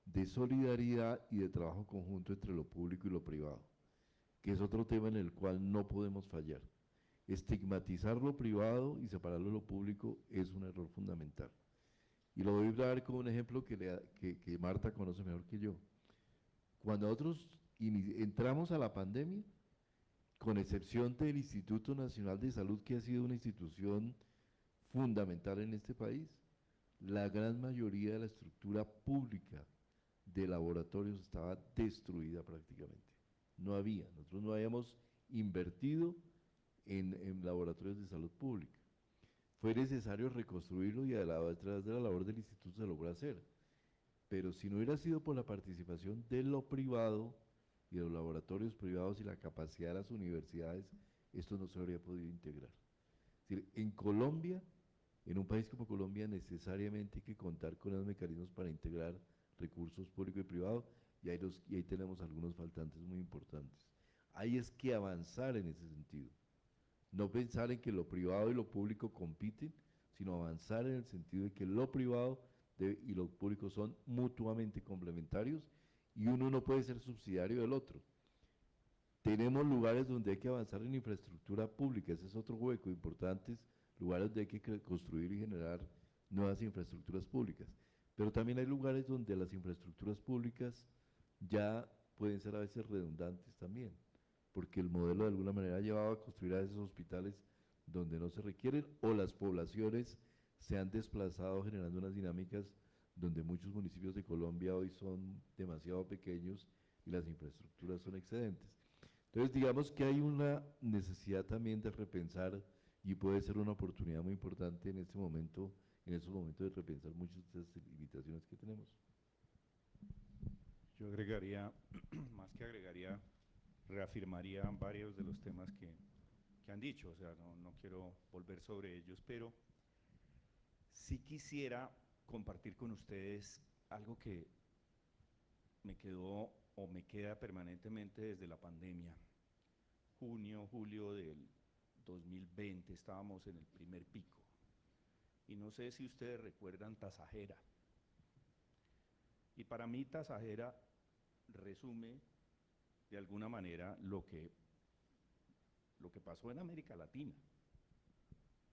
de solidaridad y de trabajo conjunto entre lo público y lo privado, que es otro tema en el cual no podemos fallar. Estigmatizar lo privado y separarlo de lo público es un error fundamental. Y lo voy a dar como un ejemplo que Marta conoce mejor que yo. Cuando nosotros entramos a la pandemia, con excepción del Instituto Nacional de Salud, que ha sido una institución fundamental en este país, la gran mayoría de la estructura pública de laboratorios estaba destruida prácticamente. No había, nosotros no habíamos invertido en laboratorios de salud pública. Fue necesario reconstruirlo y a través de la labor del instituto se logró hacer. Pero si no hubiera sido por la participación de lo privado y de los laboratorios privados y la capacidad de las universidades, esto no se habría podido integrar. Es decir, en Colombia, en un país como Colombia, necesariamente hay que contar con los mecanismos para integrar recursos públicos y privados, y ahí tenemos algunos faltantes muy importantes. Hay es que avanzar en ese sentido. No pensar en que lo privado y lo público compiten, sino avanzar en el sentido de que lo privado y lo público son mutuamente complementarios y uno no puede ser subsidiario del otro. Tenemos lugares donde hay que avanzar en infraestructura pública, ese es otro hueco importante, lugares donde hay que construir y generar nuevas infraestructuras públicas. Pero también hay lugares donde las infraestructuras públicas ya pueden ser a veces redundantes también, porque el modelo de alguna manera ha llevado a construir a esos hospitales donde no se requieren, o las poblaciones se han desplazado generando unas dinámicas donde muchos municipios de Colombia hoy son demasiado pequeños y las infraestructuras son excedentes. Entonces, digamos que hay una necesidad también de repensar, y puede ser una oportunidad muy importante en este momento, en estos momentos, de repensar muchas de estas limitaciones que tenemos. Yo agregaría, más que agregaría, reafirmaría varios de los temas que han dicho, o sea, no quiero volver sobre ellos, pero sí quisiera compartir con ustedes algo que me quedó o me queda permanentemente desde la pandemia. Junio, julio del 2020 estábamos en el primer pico, y no sé si ustedes recuerdan Tasajera, y para mí Tasajera resume de alguna manera lo que pasó en América Latina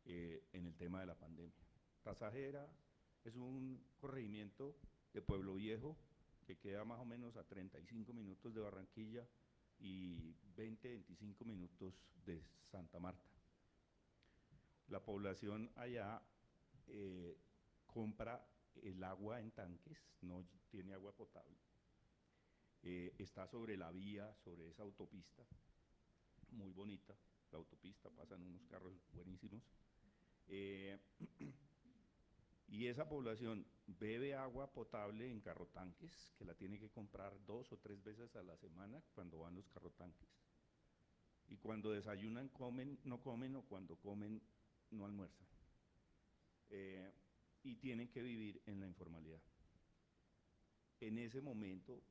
en el tema de la pandemia. Tasajera es un corregimiento de Pueblo Viejo que queda más o menos a 35 minutos de Barranquilla y 20-25 minutos de Santa Marta. La población allá compra el agua en tanques, no tiene agua potable. Está sobre la vía, sobre esa autopista, muy bonita, la autopista, pasan unos carros buenísimos. Y esa población bebe agua potable en carrotanques, que la tiene que comprar 2 o 3 veces a la semana cuando van los carrotanques. Y cuando desayunan, no comen, o cuando comen, no almuerzan. Y tienen que vivir en la informalidad. En ese momento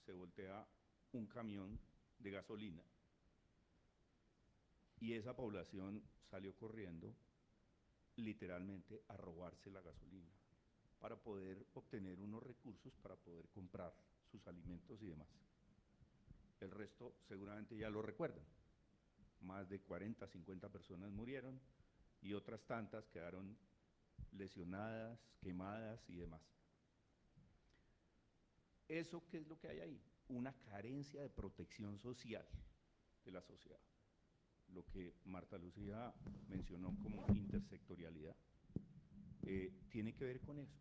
se voltea un camión de gasolina y esa población salió corriendo literalmente a robarse la gasolina para poder obtener unos recursos para poder comprar sus alimentos y demás. El resto seguramente ya lo recuerdan. Más de 40, 50 personas murieron y otras tantas quedaron lesionadas, quemadas y demás. ¿Eso qué es lo que hay ahí? Una carencia de protección social de la sociedad. Lo que Marta Lucía mencionó como intersectorialidad, tiene que ver con eso.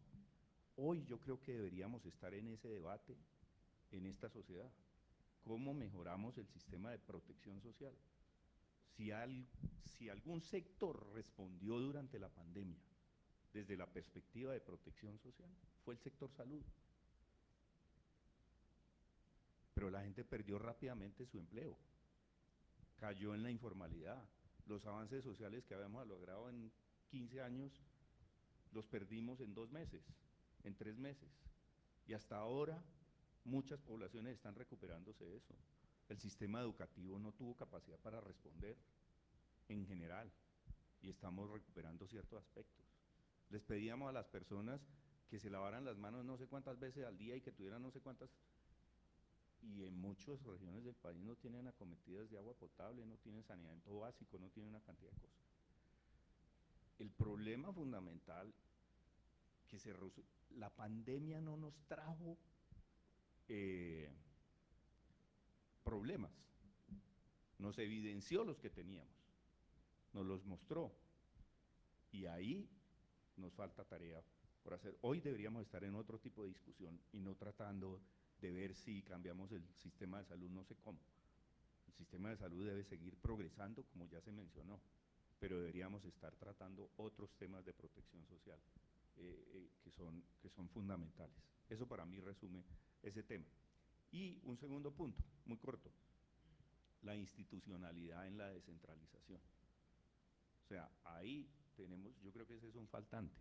Hoy yo creo que deberíamos estar en ese debate en esta sociedad. ¿Cómo mejoramos el sistema de protección social? Si algún sector respondió durante la pandemia desde la perspectiva de protección social, fue el sector salud. Pero la gente perdió rápidamente su empleo, cayó en la informalidad. Los avances sociales que habíamos logrado en 15 años, los perdimos en 2 meses, en 3 meses. Y hasta ahora muchas poblaciones están recuperándose de eso. El sistema educativo no tuvo capacidad para responder en general y estamos recuperando ciertos aspectos. Les pedíamos a las personas que se lavaran las manos no sé cuántas veces al día y que tuvieran no sé cuántas, y en muchas regiones del país no tienen acometidas de agua potable, no tienen saneamiento básico, no tienen una cantidad de cosas. El problema fundamental que la pandemia no nos trajo problemas, nos evidenció los que teníamos, nos los mostró, y ahí nos falta tarea por hacer. Hoy deberíamos estar en otro tipo de discusión y no tratando de ver si cambiamos el sistema de salud, no sé cómo. El sistema de salud debe seguir progresando, como ya se mencionó, pero deberíamos estar tratando otros temas de protección social que son fundamentales. Eso para mí resume ese tema. Y un segundo punto, muy corto, la institucionalidad en la descentralización. O sea, ahí tenemos, yo creo que ese es un faltante.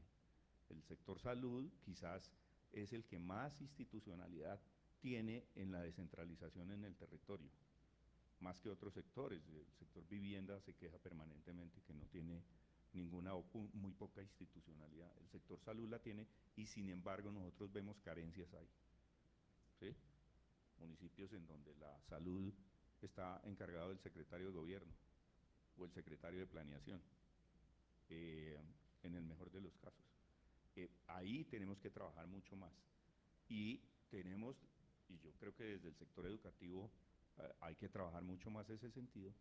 El sector salud quizás es el que más institucionalidad tiene en la descentralización en el territorio, más que otros sectores. El sector vivienda se queja permanentemente que no tiene ninguna o muy poca institucionalidad. El sector salud la tiene y sin embargo nosotros vemos carencias ahí, ¿sí? Municipios en donde la salud está encargado del secretario de gobierno o el secretario de planeación, en el mejor de los casos. Ahí tenemos que trabajar mucho más y yo creo que desde el sector educativo hay que trabajar mucho más ese sentido,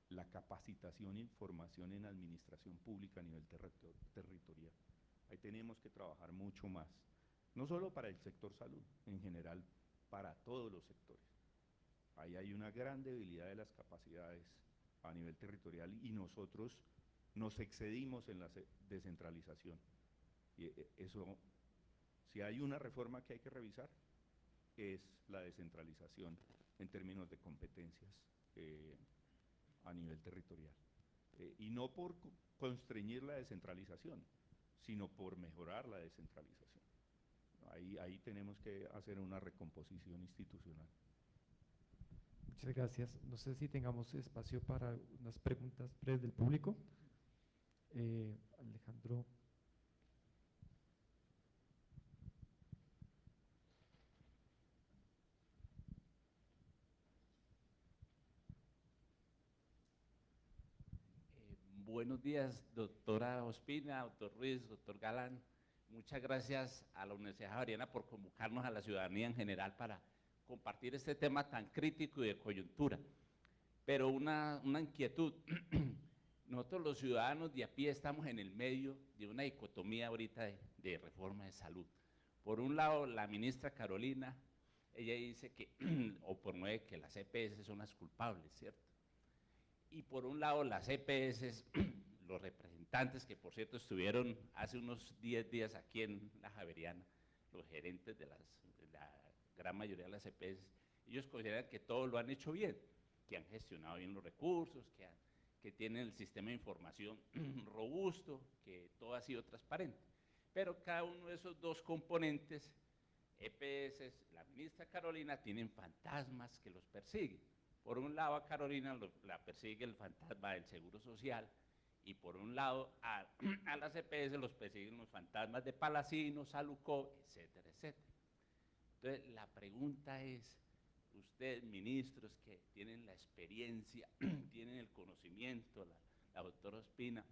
la capacitación e información en administración pública a nivel territorial. Ahí tenemos que trabajar mucho más, no solo para el sector salud, en general para todos los sectores. Ahí hay una gran debilidad de las capacidades a nivel territorial y nosotros nos excedimos en la descentralización. Y eso, si hay una reforma que hay que revisar, es la descentralización en términos de competencias a nivel territorial. Y no por constreñir la descentralización, sino por mejorar la descentralización. Ahí tenemos que hacer una recomposición institucional. Muchas gracias. No sé si tengamos espacio para unas preguntas breves del público. Alejandro. Buenos días, doctora Ospina, doctor Ruiz, doctor Galán. Muchas gracias a la Universidad Javeriana por convocarnos a la ciudadanía en general para compartir este tema tan crítico y de coyuntura. Pero una inquietud. Nosotros los ciudadanos de a pie estamos en el medio de una dicotomía ahorita de reforma de salud. Por un lado, la ministra Carolina, ella dice que, o promueve que las EPS son las culpables, ¿cierto? Y por un lado, las EPS, los representantes que por cierto estuvieron hace unos 10 días aquí en la Javeriana, los gerentes de la gran mayoría de las EPS, ellos consideran que todo lo han hecho bien, que han gestionado bien los recursos, que tienen el sistema de información robusto, que todo ha sido transparente. Pero cada uno de esos dos componentes, EPS, la ministra Carolina, tienen fantasmas que los persiguen. Por un lado a Carolina la persigue el fantasma del Seguro Social y por un lado a las EPS los persiguen los fantasmas de Palacino, Salucó, etcétera, etcétera. Entonces la pregunta es, ustedes, ministros que tienen la experiencia, tienen el conocimiento, la doctora Ospina,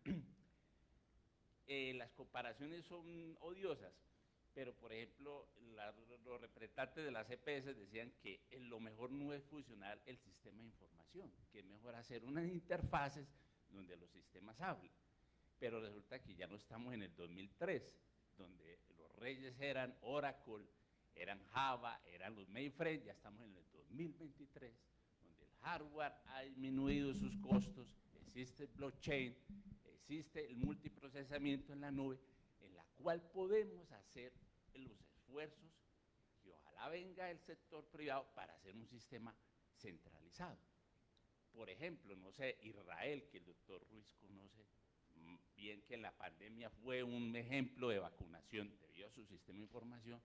las comparaciones son odiosas, pero por ejemplo, los representantes de las EPS decían que lo mejor no es fusionar el sistema de información, que es mejor hacer unas interfaces donde los sistemas hablen. Pero resulta que ya no estamos en el 2003, donde los reyes eran Oracle, eran Java, eran los mainframe, ya estamos en el 2023, donde el hardware ha disminuido sus costos, existe el blockchain, existe el multiprocesamiento en la nube, en la cual podemos hacer los esfuerzos que ojalá venga el sector privado para hacer un sistema centralizado. Por ejemplo, no sé, Israel, que el doctor Ruiz conoce bien, que en la pandemia fue un ejemplo de vacunación debido a su sistema de información,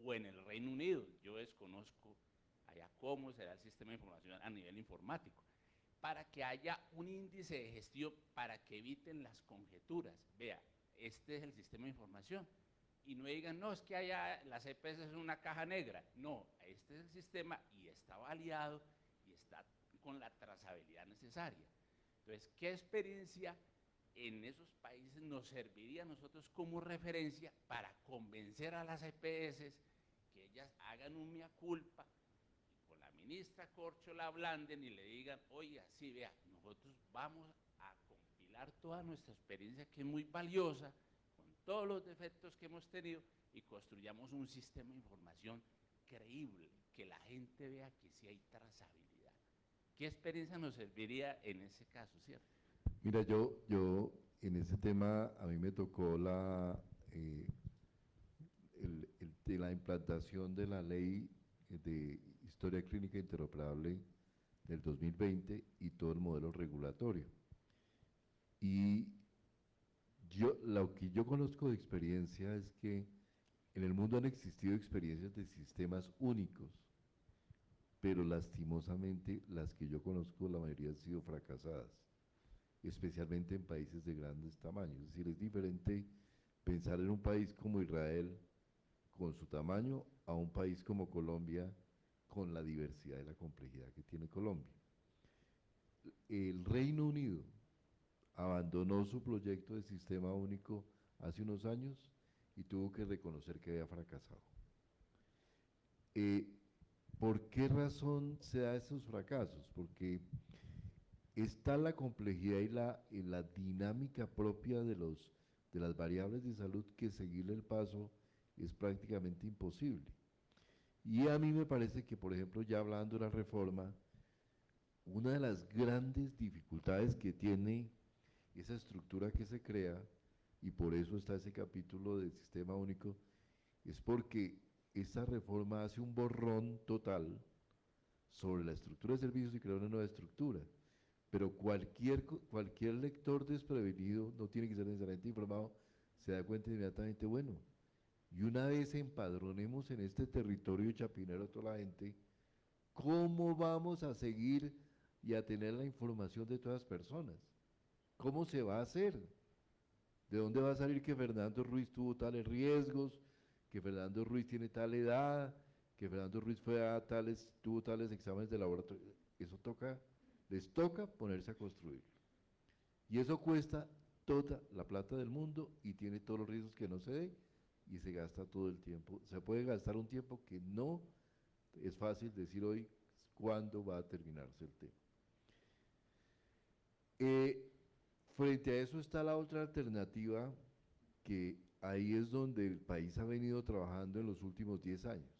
o en el Reino Unido, yo desconozco allá cómo será el sistema de información a nivel informático, para que haya un índice de gestión, para que eviten las conjeturas. Vea, este es el sistema de información, y no digan, no, es que allá las EPS es una caja negra. No, este es el sistema y está validado y está con la trazabilidad necesaria. Entonces, ¿qué experiencia en esos países nos serviría a nosotros como referencia para convencer a las EPS que ellas hagan un mea culpa y con la ministra Corcho la ablanden y le digan, oiga, sí, vea, nosotros vamos a compilar toda nuestra experiencia, que es muy valiosa, con todos los defectos que hemos tenido, y construyamos un sistema de información creíble, que la gente vea que sí hay trazabilidad? ¿Qué experiencia nos serviría en ese caso, cierto? Mira, yo en ese tema a mí me tocó la implantación de la ley de historia clínica interoperable del 2020 y todo el modelo regulatorio. Y lo que yo conozco de experiencia es que en el mundo han existido experiencias de sistemas únicos, pero lastimosamente las que yo conozco, la mayoría han sido fracasadas, especialmente en países de grandes tamaños. Es decir, es diferente pensar en un país como Israel con su tamaño a un país como Colombia con la diversidad y la complejidad que tiene Colombia. El Reino Unido abandonó su proyecto de sistema único hace unos años y tuvo que reconocer que había fracasado. ¿Por qué razón se da esos fracasos? Porque está la complejidad y la dinámica propia de las variables de salud, que seguirle el paso es prácticamente imposible. Y a mí me parece que, por ejemplo, ya hablando de la reforma, una de las grandes dificultades que tiene esa estructura que se crea, y por eso está ese capítulo del sistema único, es porque esta reforma hace un borrón total sobre la estructura de servicios y crea una nueva estructura. Pero cualquier lector desprevenido, no tiene que ser necesariamente informado, se da cuenta inmediatamente, bueno, y una vez empadronemos en este territorio chapinero a toda la gente, ¿cómo vamos a seguir y a tener la información de todas las personas? ¿Cómo se va a hacer? ¿De dónde va a salir que Fernando Ruiz tuvo tales riesgos, que Fernando Ruiz tiene tal edad, que Fernando Ruiz tuvo tales exámenes de laboratorio? Eso les toca ponerse a construir. Y eso cuesta toda la plata del mundo y tiene todos los riesgos que no se dé, y se gasta todo el tiempo. Se puede gastar un tiempo que no es fácil decir hoy cuándo va a terminarse el tema. Frente a eso está la otra alternativa, que ahí es donde el país ha venido trabajando en los últimos 10 años.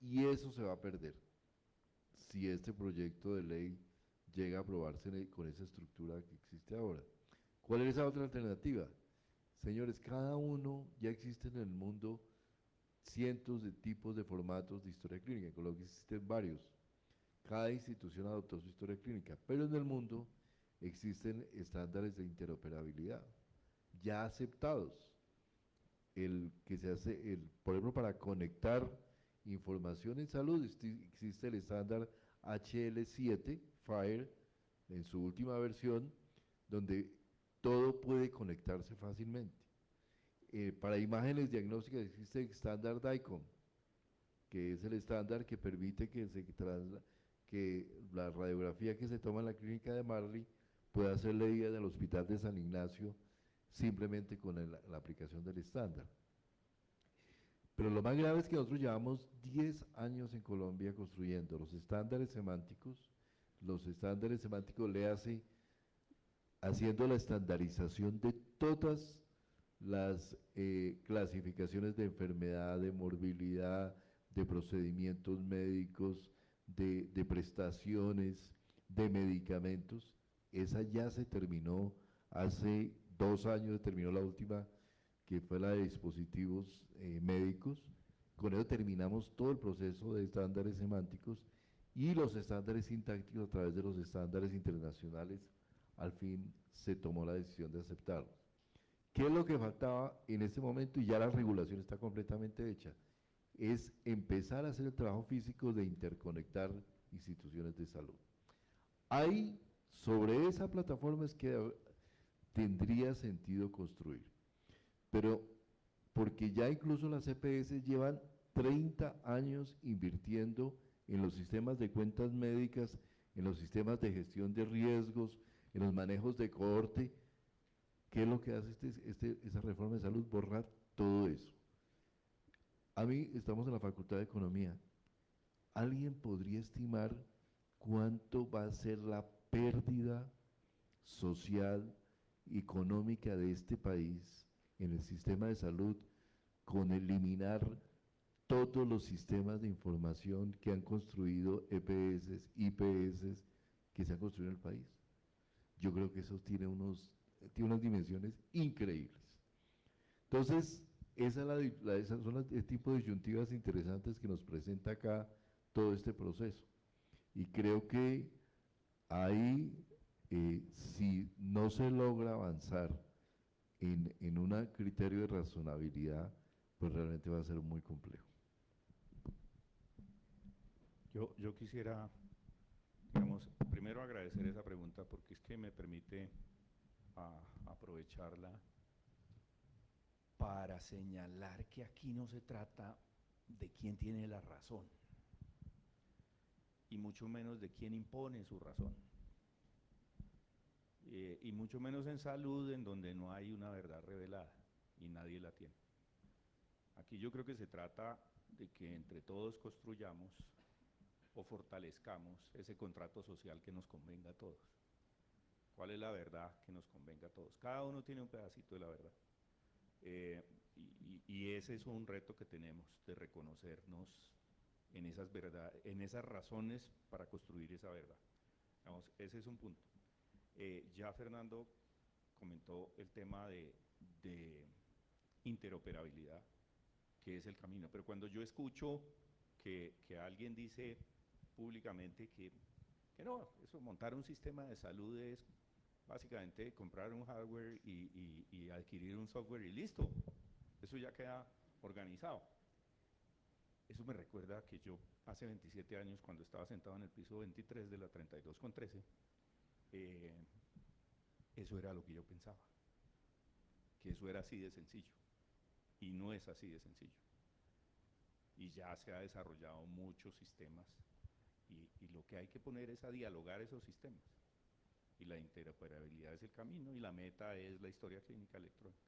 Y eso se va a perder si este proyecto de ley llega a aprobarse con esa estructura que existe ahora. ¿Cuál es esa otra alternativa? Señores, cada uno, ya existen en el mundo cientos de tipos de formatos de historia clínica, en Colombia existen varios. Cada institución adoptó su historia clínica, pero en el mundo existen estándares de interoperabilidad ya aceptados. El que se hace, por ejemplo, para conectar información en salud, existe el estándar HL7, FHIR, en su última versión, donde todo puede conectarse fácilmente. Para imágenes diagnósticas existe el estándar DICOM, que es el estándar que permite que la radiografía que se toma en la clínica de Marley pueda ser leída en el Hospital de San Ignacio simplemente con la aplicación del estándar. Pero lo más grave es que nosotros llevamos 10 años en Colombia construyendo los estándares semánticos le hace haciendo la estandarización de todas las clasificaciones de enfermedad, de morbilidad, de procedimientos médicos, de prestaciones, de medicamentos. Esa ya se terminó hace 2 años, se terminó la última, que fue la de dispositivos médicos. Con eso terminamos todo el proceso de estándares semánticos y los estándares sintácticos a través de los estándares internacionales. Al fin se tomó la decisión de aceptarlos. ¿Qué es lo que faltaba en este momento? Y ya la regulación está completamente hecha. Es empezar a hacer el trabajo físico de interconectar instituciones de salud. Ahí, sobre esa plataforma es que tendría sentido construir. Pero porque ya incluso las EPS llevan 30 años invirtiendo en los sistemas de cuentas médicas, en los sistemas de gestión de riesgos, en los manejos de cohorte. ¿Qué es lo que hace esa reforma de salud? Borrar todo eso. A mí, estamos en la Facultad de Economía. ¿Alguien podría estimar cuánto va a ser la pérdida social, económica de este país en el sistema de salud con eliminar todos los sistemas de información que han construido EPS, IPS, que se han construido en el país? Yo creo que eso tiene unas dimensiones increíbles. Entonces, esas son el tipo de disyuntivas interesantes que nos presenta acá todo este proceso. Y creo que ahí, si no se logra avanzar en un criterio de razonabilidad, pues realmente va a ser muy complejo. Yo quisiera, digamos, primero agradecer esa pregunta porque es que me permite aprovecharla para señalar que aquí no se trata de quién tiene la razón y mucho menos de quién impone su razón. Y mucho menos en salud, en donde no hay una verdad revelada y nadie la tiene. Aquí yo creo que se trata de que entre todos construyamos o fortalezcamos ese contrato social que nos convenga a todos. ¿Cuál es la verdad que nos convenga a todos? Cada uno tiene un pedacito de la verdad. Y ese es un reto que tenemos, de reconocernos en esas razones para construir esa verdad. Digamos, ese es un punto. Ya Fernando comentó el tema de interoperabilidad, que es el camino, pero cuando yo escucho que alguien dice públicamente que no, eso, montar un sistema de salud es básicamente comprar un hardware y adquirir un software y listo, eso ya queda organizado. Eso me recuerda que yo hace 27 años, cuando estaba sentado en el piso 23 de la 32 con 13, eso era lo que yo pensaba, que eso era así de sencillo, y no es así de sencillo. Y ya se ha desarrollado muchos sistemas, y lo que hay que poner es a dialogar esos sistemas. Y la interoperabilidad es el camino, y la meta es la historia clínica electrónica.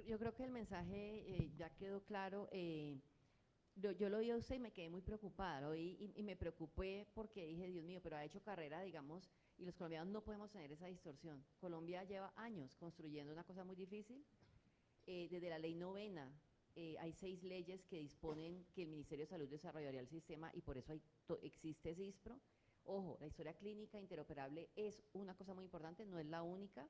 Yo creo que el mensaje ya quedó claro. Yo lo oí a usted y me quedé muy preocupada, lo oí y me preocupé porque dije, Dios mío, pero ha hecho carrera, digamos, y los colombianos no podemos tener esa distorsión. Colombia lleva años construyendo una cosa muy difícil. Desde la ley 9ª, hay 6 leyes que disponen que el Ministerio de Salud desarrollaría el sistema y por eso existe CISPRO. Ojo, la historia clínica interoperable es una cosa muy importante, no es la única.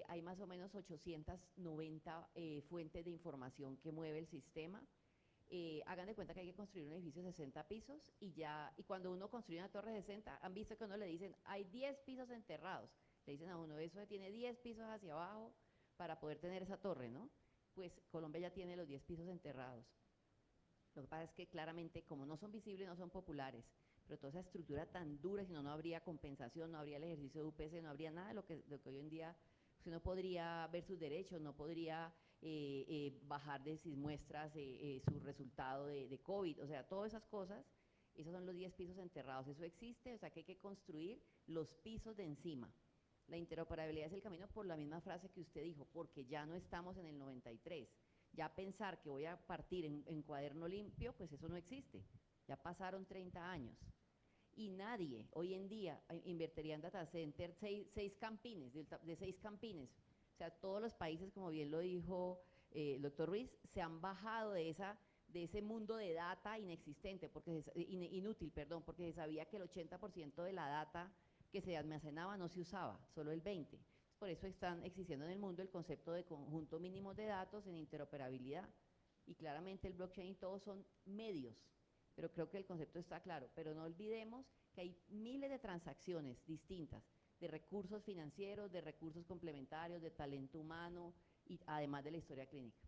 Hay más o menos 890 fuentes de información que mueve el sistema. Hagan de cuenta que hay que construir un edificio de 60 pisos y cuando uno construye una torre de 60, han visto que a uno le dicen, hay 10 pisos enterrados. Le dicen a uno, eso tiene 10 pisos hacia abajo para poder tener esa torre, ¿no? Pues Colombia ya tiene los 10 pisos enterrados. Lo que pasa es que claramente, como no son visibles, no son populares, pero toda esa estructura tan dura, si no, no habría compensación, no habría el ejercicio de UPC, no habría nada de lo que hoy en día usted no podría ver sus derechos, no podría bajar de sus muestras su resultado de COVID, o sea, todas esas cosas, esos son los 10 pisos enterrados, eso existe, o sea que hay que construir los pisos de encima. La interoperabilidad es el camino por la misma frase que usted dijo, porque ya no estamos en el 93. Ya pensar que voy a partir en cuaderno limpio, pues eso no existe. Ya pasaron 30 años. Y nadie hoy en día invertiría en data center seis campines, de 6 campines. O sea, todos los países, como bien lo dijo el doctor Ruiz, se han bajado de ese mundo de data inexistente, inútil, perdón, porque se sabía que el 80% de la data que se almacenaba no se usaba, solo el 20%. Por eso están existiendo en el mundo el concepto de conjunto mínimo de datos en interoperabilidad. Y claramente el blockchain y todos son medios, pero creo que el concepto está claro. Pero no olvidemos que hay miles de transacciones distintas, de recursos financieros, de recursos complementarios, de talento humano, y además de la historia clínica.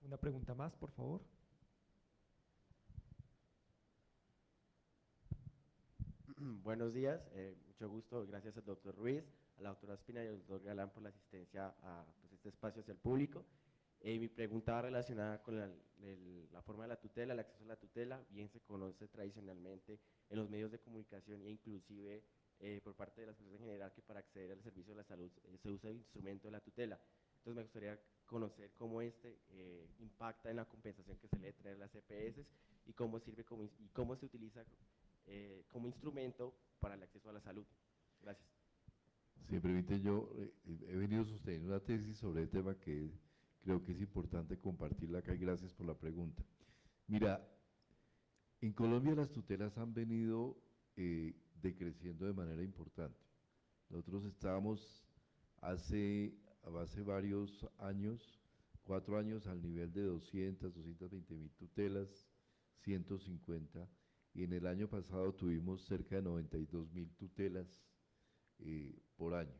Una pregunta más, por favor. Buenos días, mucho gusto, gracias al doctor Ruiz, a la doctora Espina y al doctor Galán por la asistencia a pues, este espacio hacia el público. Mi pregunta va relacionada con la forma de la tutela, el acceso a la tutela. Bien se conoce tradicionalmente en los medios de comunicación e inclusive por parte de las personas en general que para acceder al servicio de la salud se usa el instrumento de la tutela. Entonces me gustaría conocer cómo impacta en la compensación que se le trae a las EPS y cómo sirve y cómo se utiliza como instrumento para el acceso a la salud. Gracias. Si me permite, yo he venido sosteniendo una tesis sobre el tema que creo que es importante compartirla acá y gracias por la pregunta. Mira, en Colombia las tutelas han venido decreciendo de manera importante. Nosotros estábamos hace varios años, 4 años, al nivel de 220.000 tutelas, 150, y en el año pasado tuvimos cerca de 92.000 tutelas por año.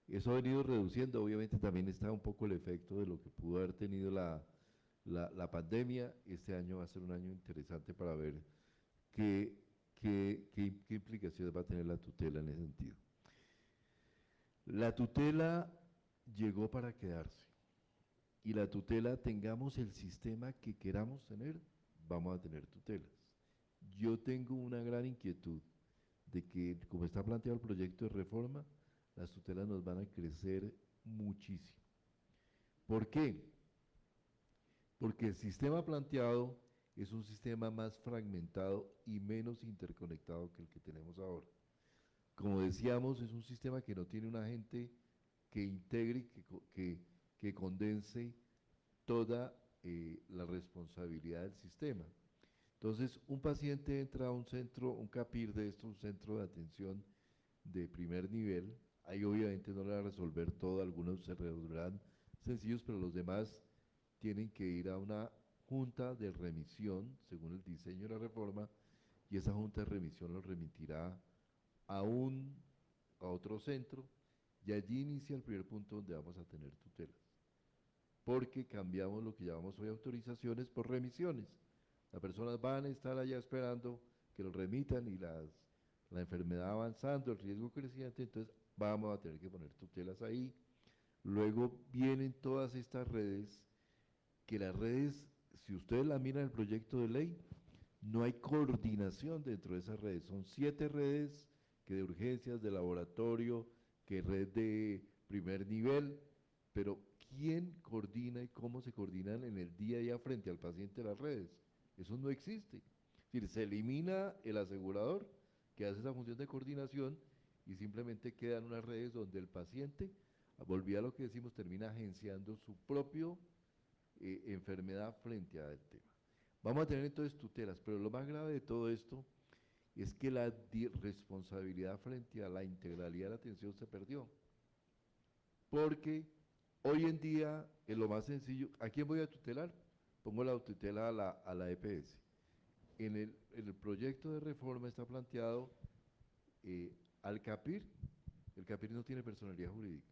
Eso ha venido reduciendo, obviamente también está un poco el efecto de lo que pudo haber tenido la pandemia. Este año va a ser un año interesante para ver qué implicaciones va a tener la tutela en ese sentido. La tutela llegó para quedarse, y la tutela, tengamos el sistema que queramos tener, vamos a tener tutelas. Yo tengo una gran inquietud de que, como está planteado el proyecto de reforma, las tutelas nos van a crecer muchísimo. ¿Por qué? Porque el sistema planteado es un sistema más fragmentado y menos interconectado que el que tenemos ahora. Como decíamos, es un sistema que no tiene un agente que integre, que condense toda la responsabilidad del sistema. Entonces, un paciente entra a un centro, un CAPIR de esto, un centro de atención de primer nivel, ahí obviamente no le va a resolver todo, algunos se resolverán sencillos, pero los demás tienen que ir a una junta de remisión, según el diseño de la reforma, y esa junta de remisión los remitirá a otro centro, y allí inicia el primer punto donde vamos a tener tutelas, porque cambiamos lo que llamamos hoy autorizaciones por remisiones. Las personas van a estar allá esperando que los remitan y la enfermedad avanzando, el riesgo creciente, entonces vamos a tener que poner tutelas ahí. Luego vienen todas estas redes, que las redes, si ustedes la miran en el proyecto de ley, no hay coordinación dentro de esas redes. Son 7 redes, que de urgencias, de laboratorio, que red de primer nivel, pero ¿quién coordina y cómo se coordinan en el día a día frente al paciente las redes? Eso no existe. Es decir, se elimina el asegurador que hace esa función de coordinación y simplemente quedan unas redes donde el paciente, volvía a lo que decimos, termina agenciando su propio enfermedad frente al tema. Vamos a tener entonces tutelas, pero lo más grave de todo esto es que la responsabilidad frente a la integralidad de la atención se perdió. Porque hoy en día es lo más sencillo. ¿A quién voy a tutelar? Pongo la tutela a la EPS. En el proyecto de reforma está planteado al CAPIR. El CAPIR no tiene personalidad jurídica.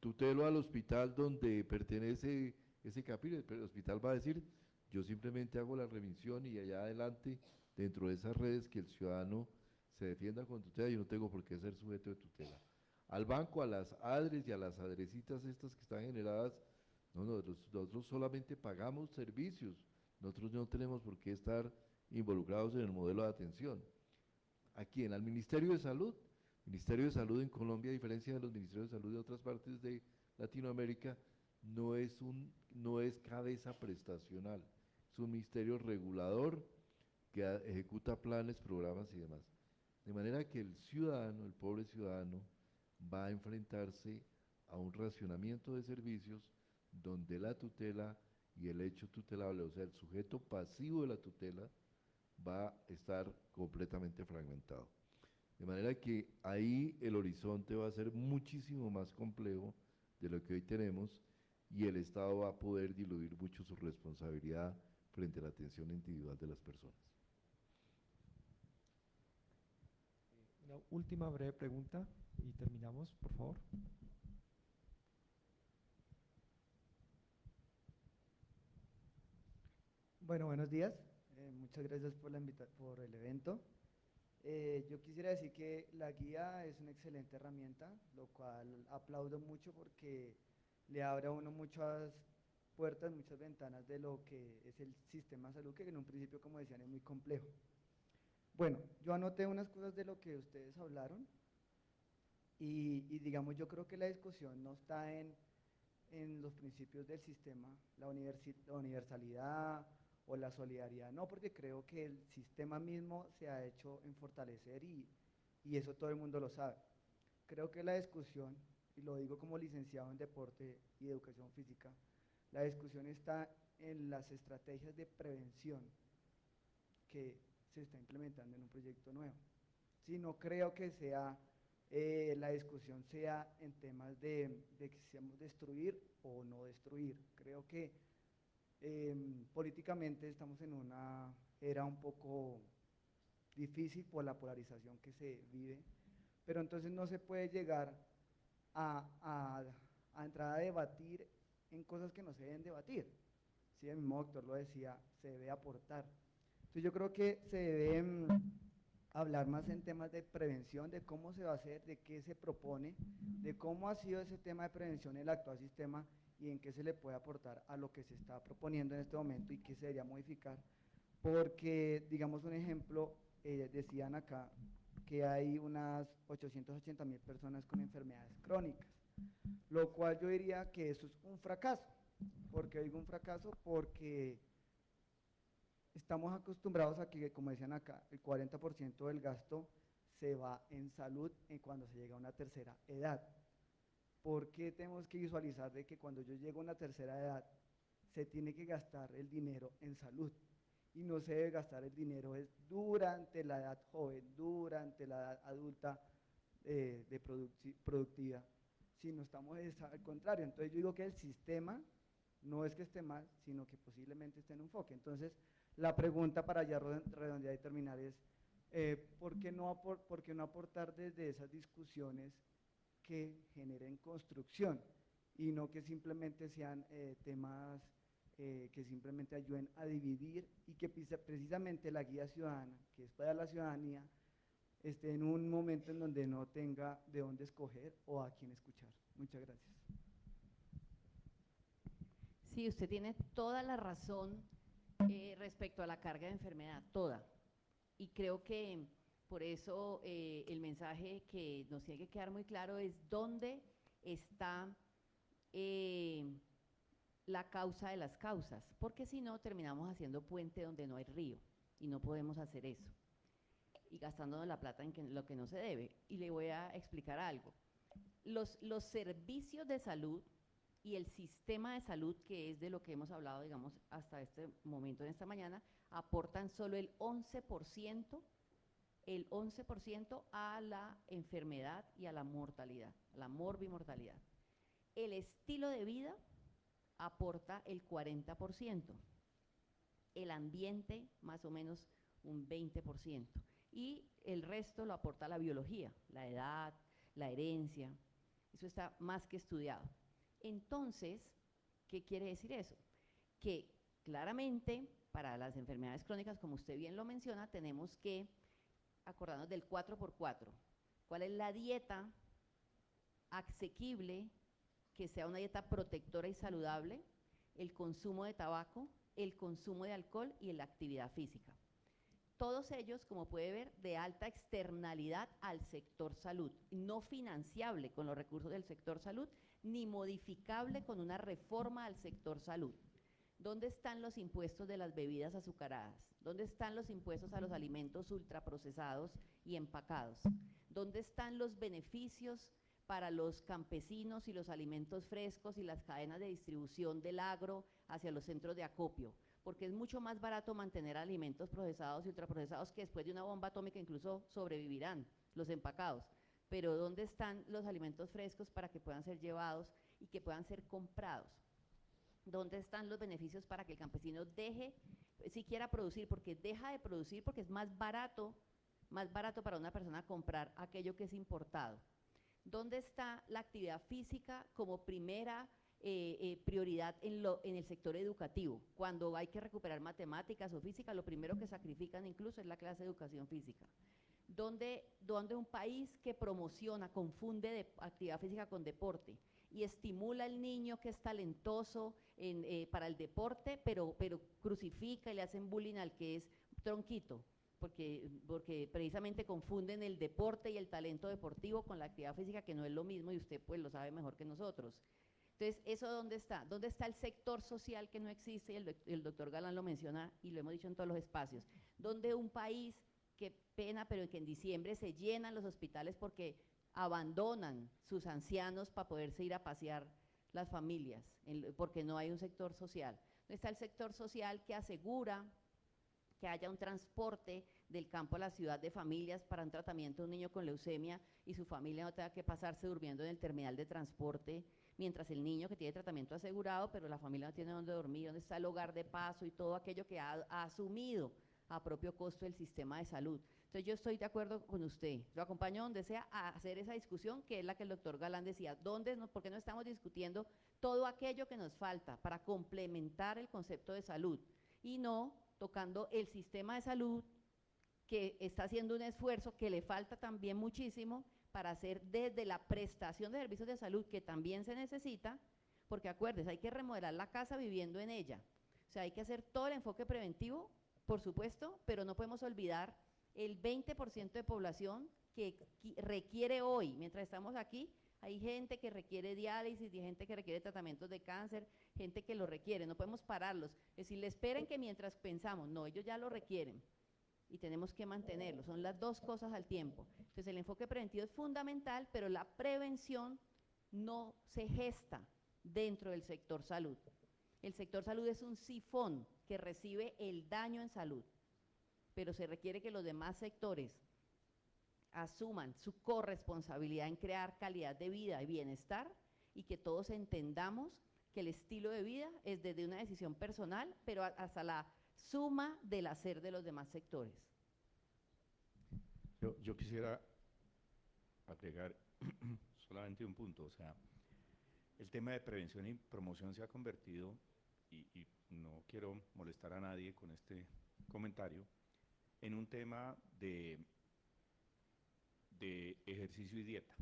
Tutelo al hospital donde pertenece ese capítulo, pero el hospital va a decir, yo simplemente hago la remisión y allá adelante, dentro de esas redes, que el ciudadano se defienda con tutela, yo no tengo por qué ser sujeto de tutela. Al banco, a las ADRES y a las adresitas estas que están generadas, no, nosotros solamente pagamos servicios, nosotros no tenemos por qué estar involucrados en el modelo de atención. ¿A quién? Al Ministerio de Salud. El Ministerio de Salud en Colombia, a diferencia de los ministerios de salud de otras partes de Latinoamérica, no es cabeza prestacional, es un ministerio regulador que ejecuta planes, programas y demás. De manera que el ciudadano, el pobre ciudadano, va a enfrentarse a un racionamiento de servicios donde la tutela y el hecho tutelable, o sea, el sujeto pasivo de la tutela, va a estar completamente fragmentado. De manera que ahí el horizonte va a ser muchísimo más complejo de lo que hoy tenemos y el Estado va a poder diluir mucho su responsabilidad frente a la atención individual de las personas. Una última breve pregunta y terminamos, por favor. Bueno, buenos días. Muchas gracias por por el evento. Yo quisiera decir que la guía es una excelente herramienta, lo cual aplaudo mucho porque le abre a uno muchas puertas, muchas ventanas de lo que es el sistema de salud, que en un principio, como decían, es muy complejo. Bueno, yo anoté unas cosas de lo que ustedes hablaron y digamos, yo creo que la discusión no está en los principios del sistema, la universalidad o la solidaridad, no, porque creo que el sistema mismo se ha hecho en fortalecer y eso todo el mundo lo sabe. Creo que la discusión, y lo digo como licenciado en deporte y educación física, la discusión está en las estrategias de prevención que se está implementando en un proyecto nuevo. Sí, no creo que sea, la discusión sea en temas de que quisiéramos destruir o no destruir. Creo que políticamente estamos en una era un poco difícil por la polarización que se vive, pero entonces no se puede llegar a entrar a debatir en cosas que no se deben debatir. Sí, el mismo doctor lo decía, se debe aportar. Entonces yo creo que se debe hablar más en temas de prevención, de cómo se va a hacer, de qué se propone, de cómo ha sido ese tema de prevención en el actual sistema y en qué se le puede aportar a lo que se está proponiendo en este momento y qué se debería modificar. Porque, digamos un ejemplo, decían acá que hay unas 880.000 personas con enfermedades crónicas, lo cual yo diría que eso es un fracaso. ¿Por qué digo un fracaso? Porque estamos acostumbrados a que, como decían acá, el 40% del gasto se va en salud cuando se llega a una tercera edad. ¿Por qué tenemos que visualizar de que cuando yo llego a una tercera edad se tiene que gastar el dinero en salud? Y no se debe gastar el dinero durante la edad joven, durante la edad adulta productiva, sino estamos al contrario. Entonces yo digo que el sistema no es que esté mal, sino que posiblemente esté en un enfoque. Entonces la pregunta para ya redondear y terminar es, ¿por qué no aportar desde esas discusiones que generen construcción y no que simplemente sean temas que simplemente ayuden a dividir y que precisamente la guía ciudadana, que es para la ciudadanía, esté en un momento en donde no tenga de dónde escoger o a quién escuchar? Muchas gracias. Sí, usted tiene toda la razón respecto a la carga de enfermedad, toda. Y creo que por eso el mensaje que nos tiene que quedar muy claro es dónde está la causa de las causas, porque si no terminamos haciendo puente donde no hay río y no podemos hacer eso y gastándonos la plata en lo que no se debe. Y le voy a explicar algo. Los servicios de salud y el sistema de salud, que es de lo que hemos hablado, digamos, hasta este momento en esta mañana, aportan solo el 11% a la enfermedad y a la mortalidad, a la morbimortalidad. El estilo de vida aporta el 40%, el ambiente más o menos un 20%, y el resto lo aporta la biología, la edad, la herencia, eso está más que estudiado. Entonces, ¿Qué quiere decir eso? Que claramente para las enfermedades crónicas, como usted bien lo menciona, tenemos que acordarnos del 4x4. ¿Cuál es la dieta asequible, que sea una dieta protectora y saludable? El consumo de tabaco, el consumo de alcohol y la actividad física. Todos ellos, como puede ver, de alta externalidad al sector salud, no financiable con los recursos del sector salud, ni modificable con una reforma al sector salud. ¿Dónde están los impuestos de las bebidas azucaradas? ¿Dónde están los impuestos a los alimentos ultraprocesados y empacados? ¿Dónde están los beneficios para los campesinos y los alimentos frescos y las cadenas de distribución del agro hacia los centros de acopio? Porque es mucho más barato mantener alimentos procesados y ultraprocesados que después de una bomba atómica incluso sobrevivirán los empacados. Pero ¿dónde están los alimentos frescos para que puedan ser llevados y que puedan ser comprados? ¿Dónde están los beneficios para que el campesino deje siquiera producir? Porque deja de producir porque es más barato para una persona comprar aquello que es importado. ¿Dónde está la actividad física como primera prioridad en el sector educativo? Cuando hay que recuperar matemáticas o física, lo primero que sacrifican incluso es la clase de educación física. ¿Dónde un país que promociona, confunde actividad física con deporte y estimula al niño que es talentoso para el deporte, pero crucifica y le hacen bullying al que es tronquito? Porque precisamente confunden el deporte y el talento deportivo con la actividad física, que no es lo mismo, y usted pues lo sabe mejor que nosotros. Entonces, ¿eso dónde está? ¿Dónde está el sector social que no existe? Y el doctor Galán lo menciona y lo hemos dicho en todos los espacios. ¿Dónde un país, qué pena, pero que en diciembre se llenan los hospitales porque abandonan sus ancianos para poderse ir a pasear las familias, porque no hay un sector social? ¿Dónde está el sector social que asegura que haya un transporte del campo a la ciudad de familias para un tratamiento de un niño con leucemia y su familia no tenga que pasarse durmiendo en el terminal de transporte, mientras el niño que tiene tratamiento asegurado, pero la familia no tiene dónde dormir? ¿Dónde está el hogar de paso y todo aquello que ha asumido a propio costo el sistema de salud? Entonces yo estoy de acuerdo con usted, lo acompaño donde sea a hacer esa discusión, que es la que el doctor Galán decía, ¿por qué no estamos discutiendo todo aquello que nos falta para complementar el concepto de salud y no tocando el sistema de salud, que está haciendo un esfuerzo que le falta también muchísimo para hacer desde la prestación de servicios de salud, que también se necesita, porque acuérdese, hay que remodelar la casa viviendo en ella, o sea, hay que hacer todo el enfoque preventivo, por supuesto, pero no podemos olvidar el 20% de población que requiere hoy, mientras estamos aquí, hay gente que requiere diálisis, y gente que requiere tratamientos de cáncer, gente que lo requiere, no podemos pararlos. Es decir, le esperen que mientras pensamos, no, ellos ya lo requieren y tenemos que mantenerlo. Son las dos cosas al tiempo. Entonces el enfoque preventivo es fundamental, pero la prevención no se gesta dentro del sector salud. El sector salud es un sifón que recibe el daño en salud, pero se requiere que los demás sectores asuman su corresponsabilidad en crear calidad de vida y bienestar, y que todos entendamos que el estilo de vida es desde una decisión personal, pero hasta la suma del hacer de los demás sectores. Yo quisiera agregar solamente un punto, o sea, el tema de prevención y promoción se ha convertido, y no quiero molestar a nadie con este comentario, en un tema de ejercicio y dieta,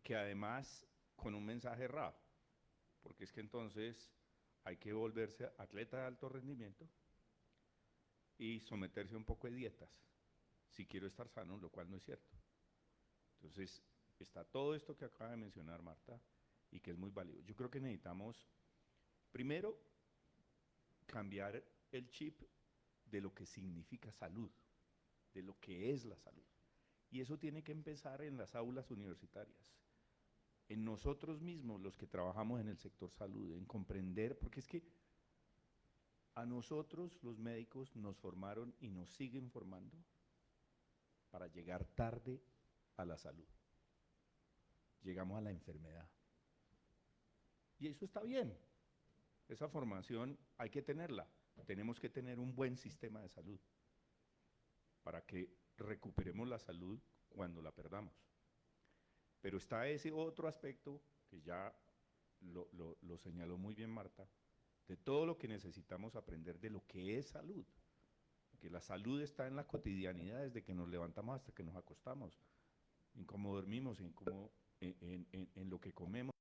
que además con un mensaje errado, porque es que entonces hay que volverse atleta de alto rendimiento y someterse a un poco de dietas si quiero estar sano, lo cual no es cierto. Entonces está todo esto que acaba de mencionar Marta y que es muy válido. Yo creo que necesitamos primero cambiar el chip de lo que significa salud, de lo que es la salud. Y eso tiene que empezar en las aulas universitarias, en nosotros mismos, los que trabajamos en el sector salud, en comprender, porque es que a nosotros los médicos nos formaron y nos siguen formando para llegar tarde a la salud. Llegamos a la enfermedad. Y eso está bien. Esa formación hay que tenerla. Tenemos que tener un buen sistema de salud para que recuperemos la salud cuando la perdamos. Pero está ese otro aspecto que ya lo señaló muy bien Marta, de todo lo que necesitamos aprender de lo que es salud. Que la salud está en la cotidianidad, desde que nos levantamos hasta que nos acostamos, en cómo dormimos, en lo que comemos.